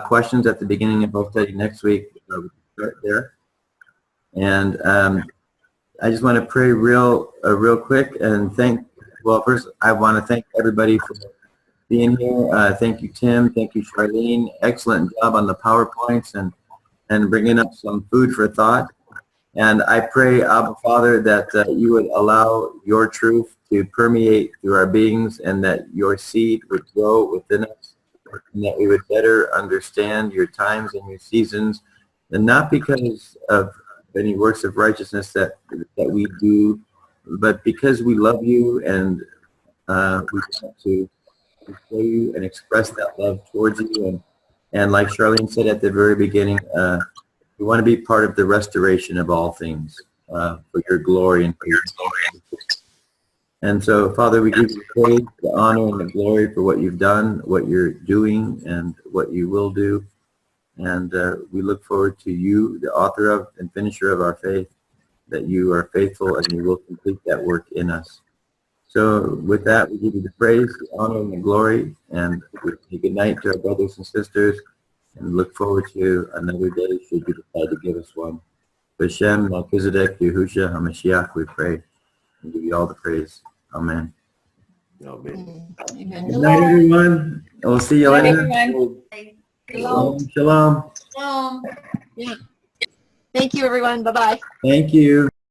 questions at the beginning of both study next week, we can start there. And I just want to pray real quick and first I want to thank everybody for being here. Thank you, Tim. Thank you, Charlene. Excellent job on the PowerPoints and bringing up some food for thought. And I pray, Abba Father, that you would allow your truth to permeate through our beings and that your seed would grow within us and that we would better understand your times and your seasons, and not because of any works of righteousness that we do, but because we love you and we want to show you and express that love towards you. And like Charlene said at the very beginning, we want to be part of the restoration of all things for your glory and for your glory. And so, Father, we give you praise, the honor, and the glory for what you've done, what you're doing, and what you will do. And we look forward to you, the author of and finisher of our faith, that you are faithful and you will complete that work in us. So with that, we give you the praise, the honor, and the glory, and we say good night to our brothers and sisters, and look forward to another day should you decide to give us one. B'Shem, Melchizedek, Yehusha, HaMashiach, we pray, and give you all the praise. Amen. Amen. Good night, everyone. We'll see you later. Shalom. Shalom. Shalom. Yeah. Thank you, everyone. Bye-bye. Thank you.